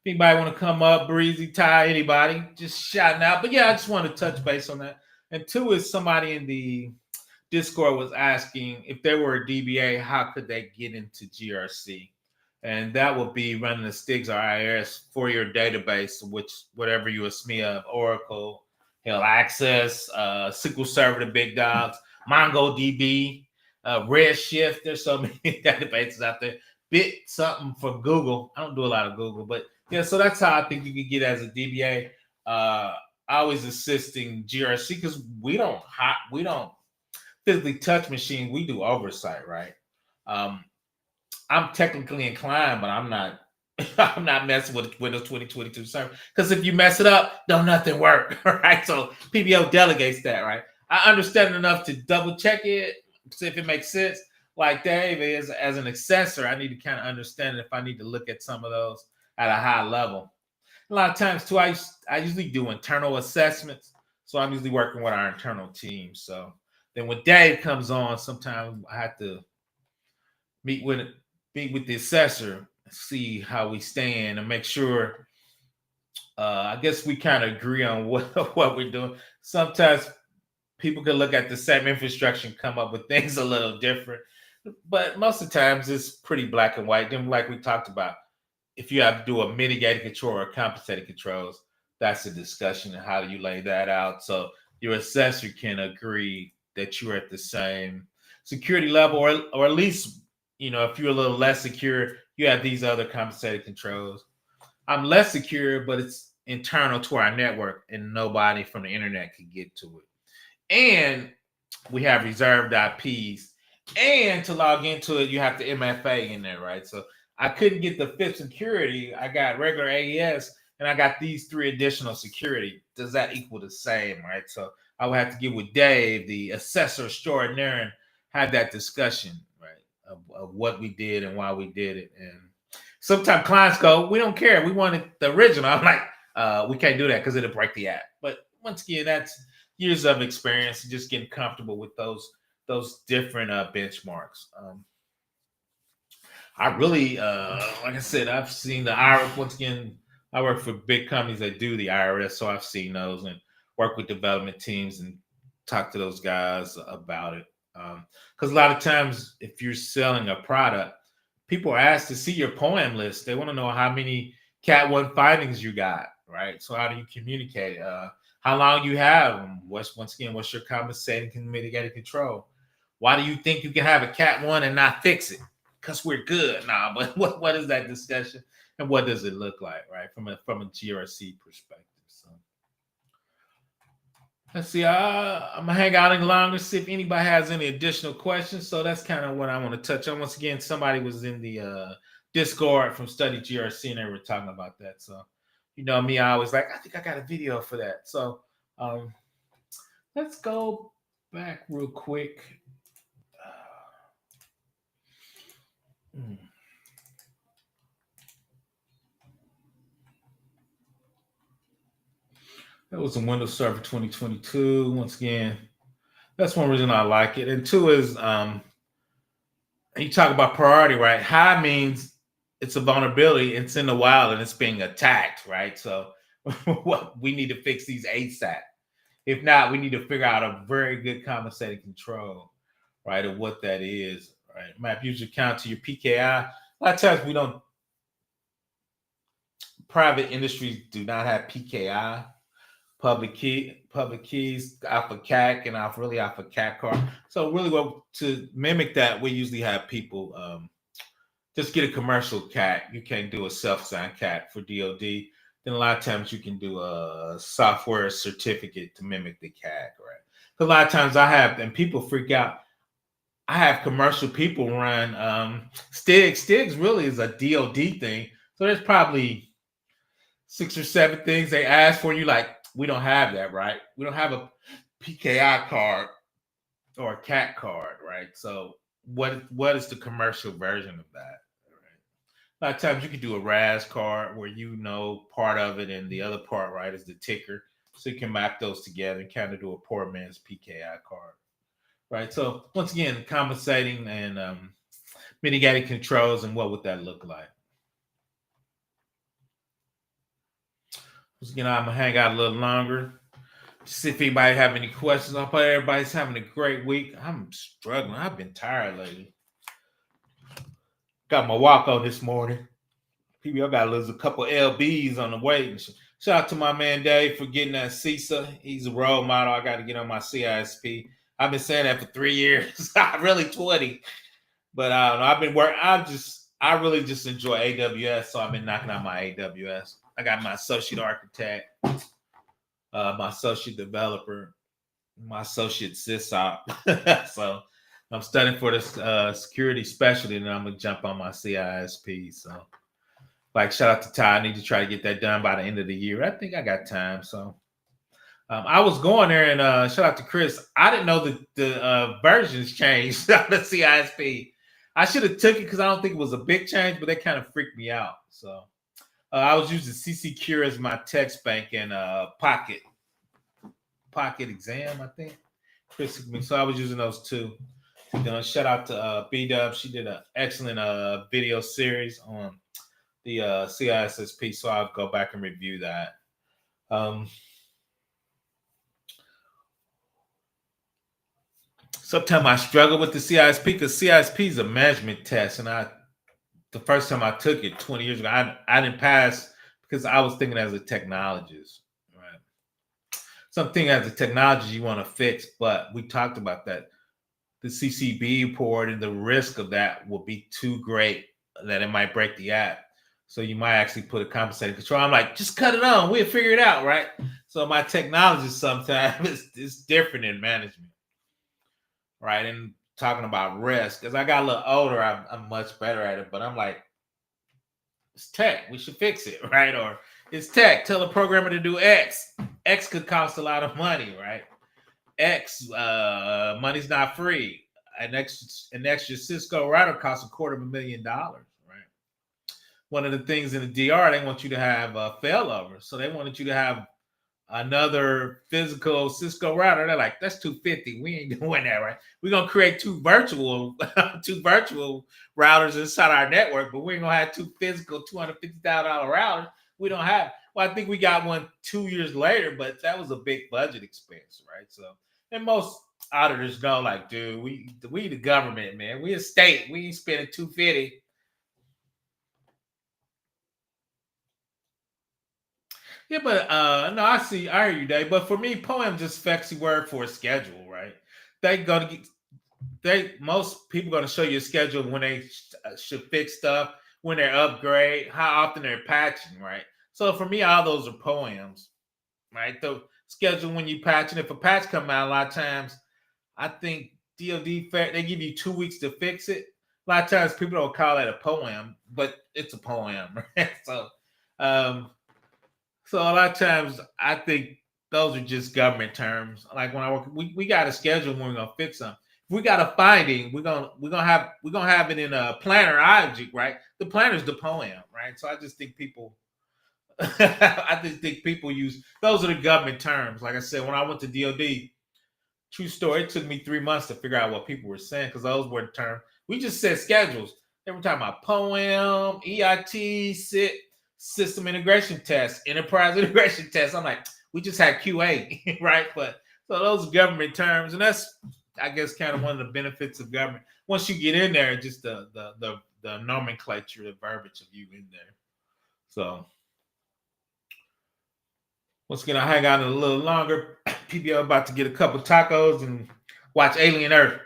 [SPEAKER 1] If anybody want to come up, Breezy, Ty, anybody, just shouting out. But yeah, I just want to touch base on that. And two is somebody in the Discord was asking if they were a DBA, how could they get into GRC? And that would be running the STIGs or IRS for your database, which whatever you SME of, Oracle, Hell Access, SQL Server, the big dogs, MongoDB, Redshift. There's so many databases out there. Bit something for Google. I don't do a lot of Google, but yeah, so that's how I think you could get as a DBA. Always assisting GRC because we don't physically touch machines. We do oversight, right? I'm technically inclined, but I'm not. I'm not messing with Windows 2022 server because if you mess it up, don't nothing work, right? So PBO delegates that, right? I understand enough to double check it, see if it makes sense. Like Dave is as an assessor, I need to kind of understand if I need to look at some of those at a high level. A lot of times too, I usually do internal assessments, so I'm usually working with our internal team. So then when Dave comes on, sometimes I have to meet with the assessor, see how we stand, and make sure. I guess we kind of agree on what we're doing. Sometimes people can look at the same infrastructure and come up with things a little different, but most of the times it's pretty black and white. Then, like we talked about, if you have to do a mitigated control or compensated controls, that's a discussion and how do you lay that out so your assessor can agree that you're at the same security level, or at least, if you're a little less secure, you have these other compensated controls. I'm less secure, but it's internal to our network and nobody from the internet can get to it. And we have reserved IPs. And to log into it, you have the MFA in there, right? So I couldn't get the fifth security. I got regular AES and I got these 3 additional security. Does that equal the same, right? So I would have to get with Dave, the assessor extraordinaire, and have that discussion, right, of what we did and why we did it. And sometimes clients go, we don't care. We wanted the original. I'm like, we can't do that because it'll break the app. But once again, that's years of experience and just getting comfortable with those different benchmarks. I really, like I said, I've seen the IRS. Once again, I work for big companies that do the IRS, so I've seen those and work with development teams and talk to those guys about it. Because a lot of times, if you're selling a product, people are asked to see your poem list. They want to know how many Cat 1 findings you got, right? So how do you communicate? How long you have them? What's your compensating and mitigated control? Why do you think you can have a Cat 1 and not fix it? Because we're good. Nah, but what is that discussion? and what does it look like, right? From a GRC perspective. So let's see. I'm gonna hang out any longer, see if anybody has any additional questions. So that's kind of what I want to touch on. Once again, somebody was in the Discord from Study GRC, and they were talking about that. So you know me, I was like, I think I got a video for that. So let's go back real quick. That was a Windows Server 2022. Once again, that's one reason I like it. And two is you talk about priority, right? High means it's a vulnerability, it's in the wild and it's being attacked, right? So we need to fix these ASAP. If not, we need to figure out a very good compensating control, right, of what that is, right? Map user count to your PKI. A lot of times we don't, private industries do not have PKI, public keys, alpha CAC, and alpha CAC card. So really, well, to mimic that, we usually have people just get a commercial CAC. You can't do a self-signed CAC for DoD. Then a lot of times you can do a software certificate to mimic the CAC, right? Because a lot of times I have, and people freak out. I have commercial people run STIGs. STIGs really is a DoD thing. So there's probably 6 or 7 things they ask for. You like, we don't have that, right? We don't have a PKI card or a CAC card, right? So what is the commercial version of that? A lot of times you can do a RAS card where you know part of it and the other part, right, is the ticker. So you can map those together and kind of do a poor man's PKI card, right? So once again, compensating and mitigating controls and what would that look like? Once again, I'm going to hang out a little longer. See if anybody have any questions. I hope everybody's having a great week. I'm struggling. I've been tired lately. Got my walk on this morning. People, I got to lose a couple LBs on the way. Shout out to my man Dave for getting that CISA. He's a role model. I got to get on my CISP. I've been saying that for 3 years. I'm really 20, but I've been working. I really just enjoy AWS, so I've been knocking out my AWS. I got my associate architect, my associate developer, my associate SysOp. So I'm studying for this security specialty, and I'm gonna jump on my CISP. So, like, shout out to Ty. I need to try to get that done by the end of the year. I think I got time. So, I was going there, and shout out to Chris. I didn't know that the versions changed on the CISP. I should have took it because I don't think it was a big change, but that kind of freaked me out. So, I was using CC Cure as my text bank and Pocket Exam, I think. Chris, so I was using those two. Shout out to B-Dub. She did an excellent video series on the CISSP, so I'll go back and review that. Sometimes I struggle with the CISP because CISP is a management test, and the first time I took it 20 years ago, I didn't pass because I was thinking as a technologist, right? Something as a technologist you want to fix, but we talked about that. The CCB report and the risk of that will be too great that it might break the app. So you might actually put a compensating control. I'm like, just cut it on. We'll figure it out, right? So my technologist sometimes is different in management, right? And talking about risk, as I got a little older, I'm much better at it. But I'm like, it's tech. We should fix it, right? Or it's tech. Tell a programmer to do X. X could cost a lot of money, right? X, money's not free. An extra Cisco router costs $250,000, right? One of the things in the DR, they want you to have failover. So they wanted you to have another physical Cisco router. They're like, that's $250. We ain't doing that, right? We're gonna create two virtual routers inside our network, but we ain't gonna have two physical $250,000 routers. We don't have. Well, I think we got one 2 years later, but that was a big budget expense, right? So, and most auditors know, like, dude, we the government, man. We a state. We ain't spending $250. Yeah, but no, I hear you, Dave. But for me, poem just fancy word for a schedule, right? Most people gonna show you a schedule when they should fix stuff, when they're upgrade, how often they're patching, right? So for me, all those are poems, right? The schedule when you patching. If a patch come out, a lot of times I think DoD they give you 2 weeks to fix it. A lot of times people don't call that a poem, but it's a poem, right? Um, so a lot of times I think those are just government terms. Like when I work, we got a schedule when we're gonna fix something. If we got a finding, we're gonna have it in a planner object, right? The planner is the poem, right? So I just think people I just think people use those are the government terms. Like I said, when I went to DoD, true story, it took me 3 months to figure out what people were saying because those were the terms. We just said schedules. They were talking about poem, EIT, SIT, system integration test, enterprise integration test. I'm like, we just had QA, right? But so those government terms, and that's I guess kind of one of the benefits of government. Once you get in there, just the nomenclature, the verbiage of you in there. So once again, I hang out a little longer. People are about to get a couple tacos and watch Alien Earth.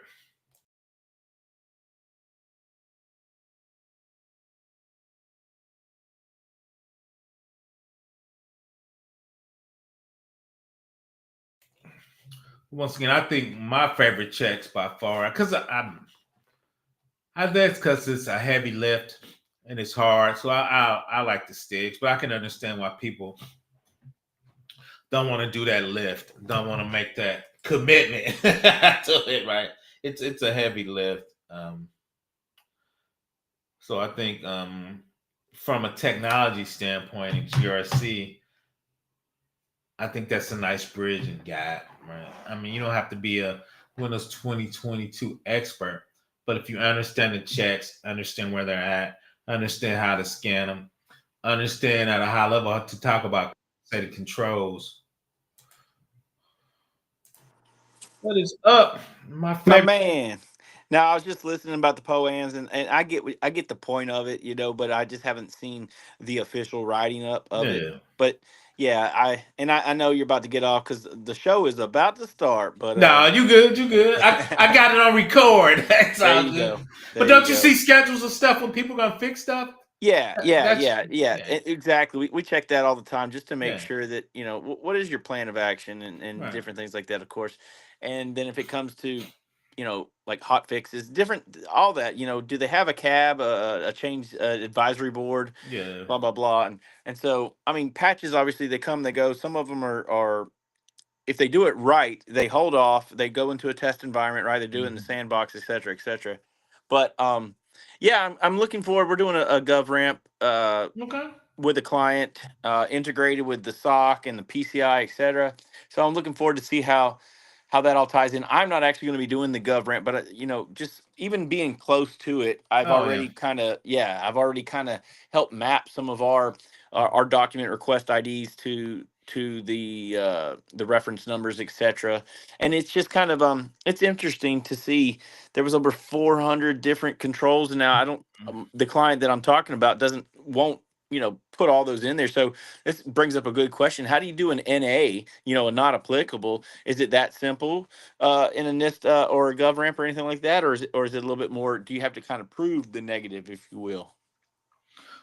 [SPEAKER 1] Once again, I think my favorite checks by far, because I that's because it's a heavy lift and it's hard. So I like the STIGs, but I can understand why people don't want to do that lift, don't want to make that commitment to it, right? It's a heavy lift. So I think from a technology standpoint in GRC, I think that's a nice bridge and gap, right? I mean, you don't have to be a Windows 2022 expert, but if you understand the checks, understand where they're at, understand how to scan them, understand at a high level how to talk about, say, the controls. What is up? My
[SPEAKER 2] My
[SPEAKER 1] favorite.
[SPEAKER 2] man. Now I was just listening about the poems, and I get the point of it, but I just haven't seen the official writing up of it.
[SPEAKER 1] Yeah.
[SPEAKER 2] But yeah, I know you're about to get off because the show is about to start. But
[SPEAKER 1] No, you good, you good. I got it on record. That's
[SPEAKER 2] there
[SPEAKER 1] all
[SPEAKER 2] you
[SPEAKER 1] good.
[SPEAKER 2] go,
[SPEAKER 1] But
[SPEAKER 2] there you
[SPEAKER 1] don't you
[SPEAKER 2] go.
[SPEAKER 1] see schedules of stuff when people gonna fix stuff?
[SPEAKER 2] Yeah, yeah,
[SPEAKER 1] That's
[SPEAKER 2] yeah, yeah.
[SPEAKER 1] yeah,
[SPEAKER 2] Exactly. We check that all the time just to make
[SPEAKER 1] yeah,
[SPEAKER 2] sure that what is your plan of action and
[SPEAKER 1] right.
[SPEAKER 2] different things like that, of course. And then if it comes to like hot fixes, different all that. Do they have a cab, a change advisory board,
[SPEAKER 1] Yeah.
[SPEAKER 2] blah blah blah, and so I mean patches obviously they come they go. Some of them are if they do it right, they hold off, they go into a test environment, right? They do it in the
[SPEAKER 1] Mhm.
[SPEAKER 2] sandbox, et cetera, et cetera. But yeah, I'm looking forward. We're doing a gov ramp
[SPEAKER 1] Okay.
[SPEAKER 2] with a client, integrated with the SOC and the PCI, et cetera. So I'm looking forward to see how that all ties in. I'm not actually going to be doing the gov ramp, but just even being close to it,
[SPEAKER 1] Oh yeah.
[SPEAKER 2] I've already kind of helped map some of our document request IDs to the reference numbers, etc. And it's just kind of it's interesting to see there was over 400 different controls, and now I don't the client that I'm talking about doesn't won't put all those in there. So this brings up a good question. How do you do an NA, a not applicable? Is it that simple in a NIST or a GovRamp or anything like that? Or is it a little bit more, do you have to kind of prove the negative, if you will?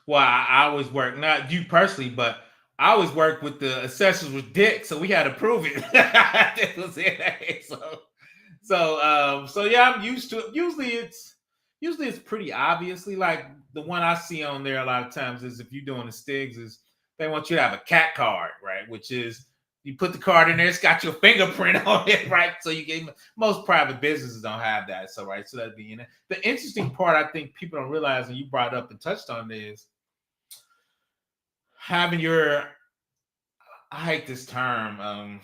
[SPEAKER 1] Well, I always work, not you personally, but I always work with the assessors with Dick, so we had to prove it. That was it. So yeah, I'm used to it. Usually it's pretty obviously like the one I see on there a lot of times is if you're doing the STIGs is they want you to have a cat card, right? Which is you put the card in there, it's got your fingerprint on it, right? So you get most private businesses don't have that. So right, so that'd be in it. The interesting part I think people don't realize, and you brought up and touched on is having your I hate this term,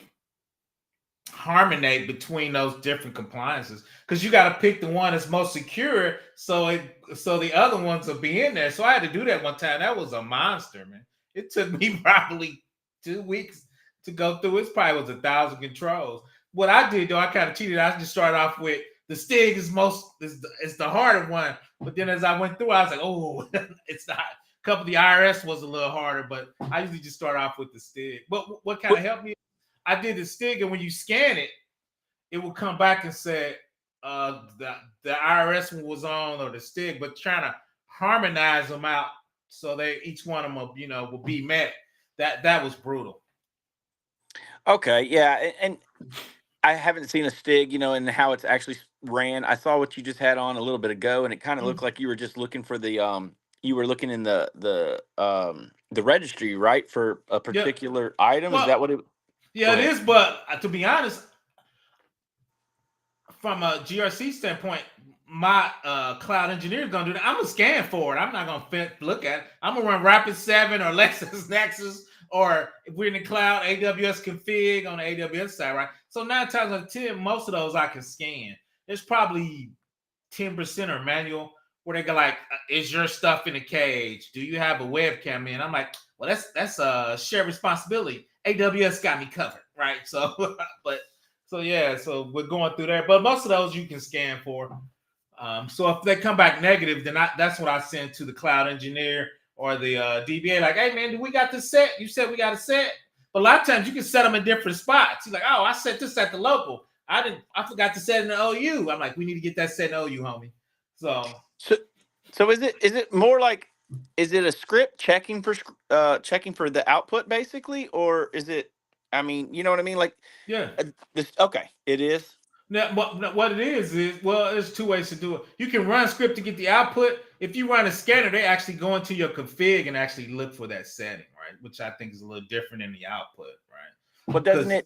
[SPEAKER 1] harmonate between those different compliances because you got to pick the one that's most secure so the other ones will be in there. So I had to do that one time. That was a monster, man. It took me probably 2 weeks to go through. It probably was 1,000 controls. What I did though, I kind of cheated. I just started off with the STIG is the harder one, but then as I went through, I was like, oh, it's not. A couple of the IRS was a little harder, but I usually just start off with the STIG. But what kind of helped me, I did the STIG, and when you scan it, it will come back and say the IRS one was on or the STIG, but trying to harmonize them out so they each one of them will be met. That was brutal.
[SPEAKER 2] Okay, yeah, and I haven't seen a STIG, and how it's actually ran. I saw what you just had on a little bit ago, and it kind of looked
[SPEAKER 1] Mm.
[SPEAKER 2] like you were just looking for you were looking in the registry, right, for a
[SPEAKER 1] Yeah.
[SPEAKER 2] particular item. Is
[SPEAKER 1] Well,
[SPEAKER 2] that what it?
[SPEAKER 1] yeah,
[SPEAKER 2] Go
[SPEAKER 1] it
[SPEAKER 2] ahead.
[SPEAKER 1] is. But to be honest, from a GRC standpoint, my cloud engineer is gonna do that. I'm gonna scan for it. I'm not gonna look at it. I'm gonna run Rapid 7 or Lexus Nexus, or if we're in the cloud, AWS config on the AWS side, right? So 9 times out of 10, most of those I can scan. There's probably 10% are manual, where they go like, is your stuff in the cage? Do you have a webcam in? I'm like, well, that's a shared responsibility. AWS got me covered, right? So, but so yeah, so we're going through there. But most of those you can scan for. So if they come back negative, then that's what I send to the cloud engineer or the DBA. Like, hey man, do we got this set? You said we got a set, but a lot of times you can set them in different spots. You're like, oh, I set this at the local. I forgot to set in the OU. I'm like, we need to get that set in OU, homie. So
[SPEAKER 2] So is it more like, is it a script checking for the output basically, or is it? I mean, you know what I mean, like
[SPEAKER 1] yeah.
[SPEAKER 2] this. Okay, it is.
[SPEAKER 1] Now, what it is well, there's two ways to do it. You can run script to get the output. If you run a scanner, they actually go into your config and actually look for that setting, right? Which I think is a little different in the output, right?
[SPEAKER 2] But doesn't
[SPEAKER 1] Because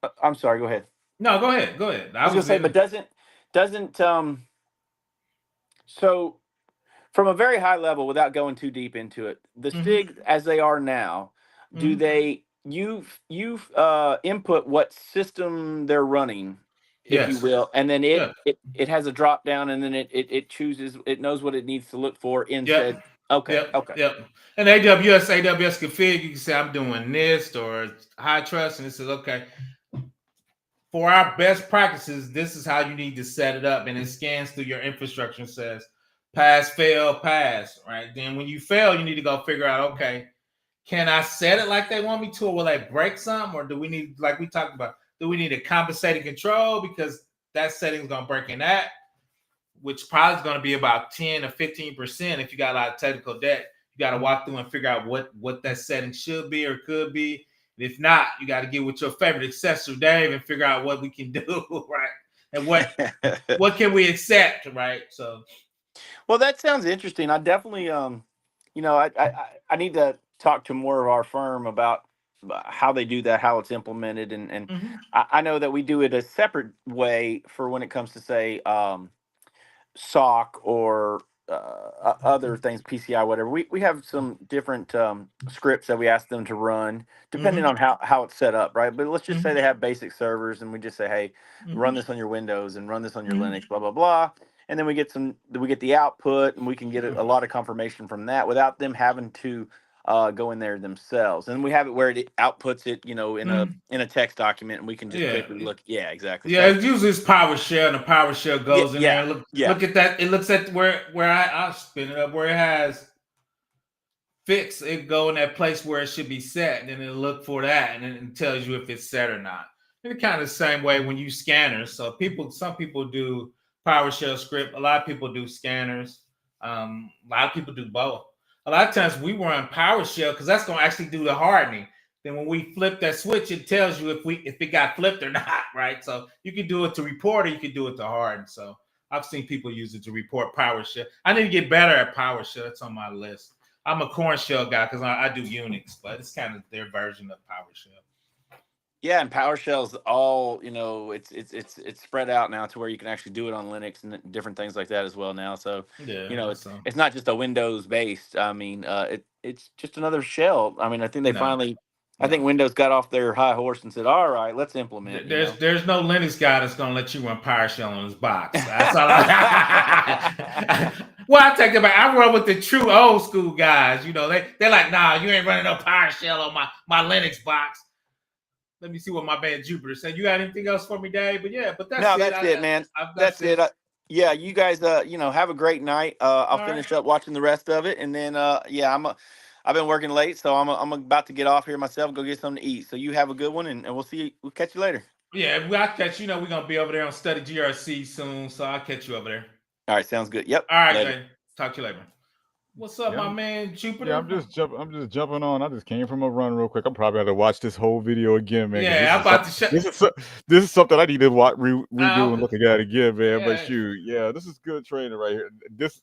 [SPEAKER 2] it? I'm sorry. Go ahead.
[SPEAKER 1] no, go ahead, go ahead.
[SPEAKER 2] I was gonna say, but doesn't so from a very high level, without going too deep into it, the
[SPEAKER 1] Mm-hmm,
[SPEAKER 2] STIGs as they are now, do
[SPEAKER 1] mm-hmm.
[SPEAKER 2] they input what system they're running, if you
[SPEAKER 1] Yes,
[SPEAKER 2] will, and then
[SPEAKER 1] yeah,
[SPEAKER 2] it has a drop down, and then it chooses, it knows what it needs to look for in
[SPEAKER 1] yep,
[SPEAKER 2] said. Okay,
[SPEAKER 1] yep,
[SPEAKER 2] okay.
[SPEAKER 1] yep. And AWS config, you can say I'm doing NIST or high trust, and it says okay, for our best practices, this is how you need to set it up. And it scans through your infrastructure and says, pass, fail, pass, right? Then when you fail, you need to go figure out, okay, can I set it like they want me to, or will they break something? Or do we need, like we talked about, do we need a compensating control? Because that setting is going to break in that, which probably is going to be about 10 or 15%. If you got a lot of technical debt, you got to walk through and figure out what that setting should be or could be. If not, you got to get with your favorite accessor, Dave, and figure out what we can do, right? And what can we accept, right? So,
[SPEAKER 2] Well, that sounds interesting. I definitely, I need to talk to more of our firm about how they do that, how it's implemented, and
[SPEAKER 1] mm-hmm,
[SPEAKER 2] I know that we do it a separate way for when it comes to, say, SOC or other things, PCI, whatever. We have some different scripts that we ask them to run, depending
[SPEAKER 1] mm-hmm,
[SPEAKER 2] on how it's set up, right? But let's just say
[SPEAKER 1] mm-hmm,
[SPEAKER 2] they have basic servers, and we just say, hey, run
[SPEAKER 1] mm-hmm,
[SPEAKER 2] this on your Windows and run this on your
[SPEAKER 1] mm-hmm.
[SPEAKER 2] Linux, blah blah blah. And then we get the output, and we can get a lot of confirmation from that without them having to go in there themselves. And we have it where it outputs it,
[SPEAKER 1] Mm-hmm.
[SPEAKER 2] in a text document, and we can just
[SPEAKER 1] Yeah,
[SPEAKER 2] quickly look. Yeah, exactly.
[SPEAKER 1] yeah.
[SPEAKER 2] So
[SPEAKER 1] It uses PowerShell, and the PowerShell
[SPEAKER 2] yeah,
[SPEAKER 1] goes in there
[SPEAKER 2] yeah,
[SPEAKER 1] and
[SPEAKER 2] yeah.
[SPEAKER 1] look at that. It looks at where I'll spin it up where it has fix, it go in that place where it should be set, and then it'll look for that, and then it tells you if it's set or not. And kind of the same way when you scanners. So some people do PowerShell script, a lot of people do scanners, a lot of people do both. A lot of times we run PowerShell because that's going to actually do the hardening. Then when we flip that switch, it tells you if it got flipped or not, right? So you can do it to report, or you can do it to harden. So I've seen people use it to report PowerShell. I need to get better at PowerShell. That's on my list. I'm a corn shell guy because I do Unix, but it's kind of their version of PowerShell.
[SPEAKER 2] Yeah, and PowerShell's all, it's spread out now to where you can actually do it on Linux and different things like that as well now. So,
[SPEAKER 1] Yeah,
[SPEAKER 2] it's
[SPEAKER 1] so
[SPEAKER 2] it's not just a Windows based. I mean, it's just another shell. I mean,
[SPEAKER 1] no,
[SPEAKER 2] I think
[SPEAKER 1] no.
[SPEAKER 2] Windows got off their high horse and said, "All right, let's implement."
[SPEAKER 1] There's no Linux guy that's gonna let you run PowerShell on his box. That's all. Well, I take it back. I run with the true old school guys. They're like, nah, you ain't running no PowerShell on my Linux box. Let me see what my man Jupiter said. You got anything else for me, Dave? But yeah, but that's
[SPEAKER 2] No,
[SPEAKER 1] it.
[SPEAKER 2] that's it, man.
[SPEAKER 1] That's
[SPEAKER 2] That's it.
[SPEAKER 1] it.
[SPEAKER 2] Yeah, you guys, have a great night. I'll
[SPEAKER 1] All right.
[SPEAKER 2] finish up watching the rest of it, and then, yeah, I've been working late, so I'm about to get off here myself, go get something to eat. So you have a good one, and we'll see you. We'll catch you later.
[SPEAKER 1] Yeah, I'll catch you. We're gonna be over there on Study GRC soon, so I'll catch you over there.
[SPEAKER 2] All right, sounds good. Yep,
[SPEAKER 1] All right,
[SPEAKER 2] later.
[SPEAKER 1] Jay. Talk to you later. What's up,
[SPEAKER 3] Yeah,
[SPEAKER 1] my man Jupiter?
[SPEAKER 3] yeah, I'm just jumping on. I just came from a run real quick. I'm probably have to watch this whole video again, man. Because
[SPEAKER 1] Yeah, I'm about to shut.
[SPEAKER 3] this is something I need to redo and
[SPEAKER 1] Uh,
[SPEAKER 3] looking at again, man. But
[SPEAKER 1] yeah,
[SPEAKER 3] shoot, yeah, this is good training right here.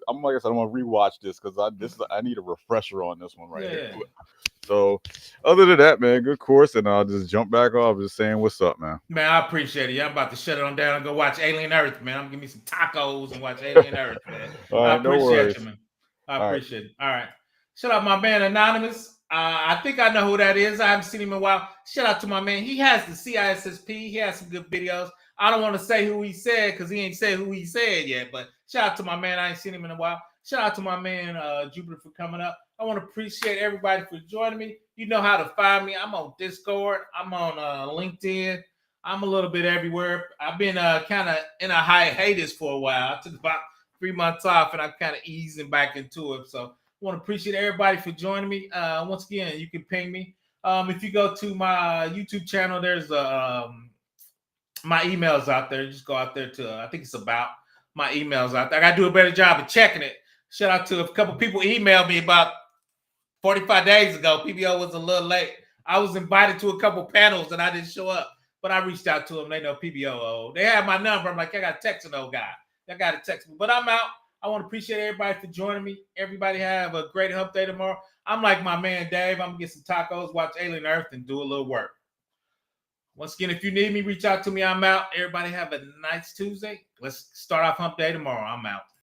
[SPEAKER 3] I'm like I said, I'm gonna rewatch this because I need a refresher on this one right here.
[SPEAKER 1] yeah.
[SPEAKER 3] So, other than that, man, good course, and I'll just jump back off, just saying what's up, man.
[SPEAKER 1] Man, I appreciate it. Yeah, I'm about to shut it on down and go watch Alien Earth, man. I'm gonna give me some tacos and watch Alien Earth, man.
[SPEAKER 3] All
[SPEAKER 1] I
[SPEAKER 3] right, no
[SPEAKER 1] appreciate you,
[SPEAKER 3] worries.
[SPEAKER 1] man. I
[SPEAKER 3] All right.
[SPEAKER 1] appreciate it. All right. Shout out my man Anonymous. I think I know who that is. I haven't seen him in a while. Shout out to my man. He has the CISSP. He has some good videos. I don't want to say who he said because he ain't said who he said yet. But shout out to my man. I ain't seen him in a while. Shout out to my man Jupiter for coming up. I want to appreciate everybody for joining me. You know how to find me. I'm on Discord. I'm on LinkedIn. I'm a little bit everywhere. I've been kind of in a hiatus for a while. I took about 3 months off, and I'm kind of easing back into it. So I want to appreciate everybody for joining me. Once again, you can ping me. If you go to my YouTube channel, there's my emails out there. Just go out there to, I think it's about my emails out there. I got to do a better job of checking it. Shout out to a couple people emailed me about 45 days ago. PBO was a little late. I was invited to a couple panels and I didn't show up, but I reached out to them. They know PBO. Oh, they have my number. I'm like, I got to text an old guy. I got to text me, but I'm out. I want to appreciate everybody for joining me. Everybody have a great hump day tomorrow. I'm like my man Dave. I'm going to get some tacos, watch Alien Earth, and do a little work. Once again, if you need me, reach out to me. I'm out. Everybody have a nice Tuesday. Let's start off hump day tomorrow. I'm out.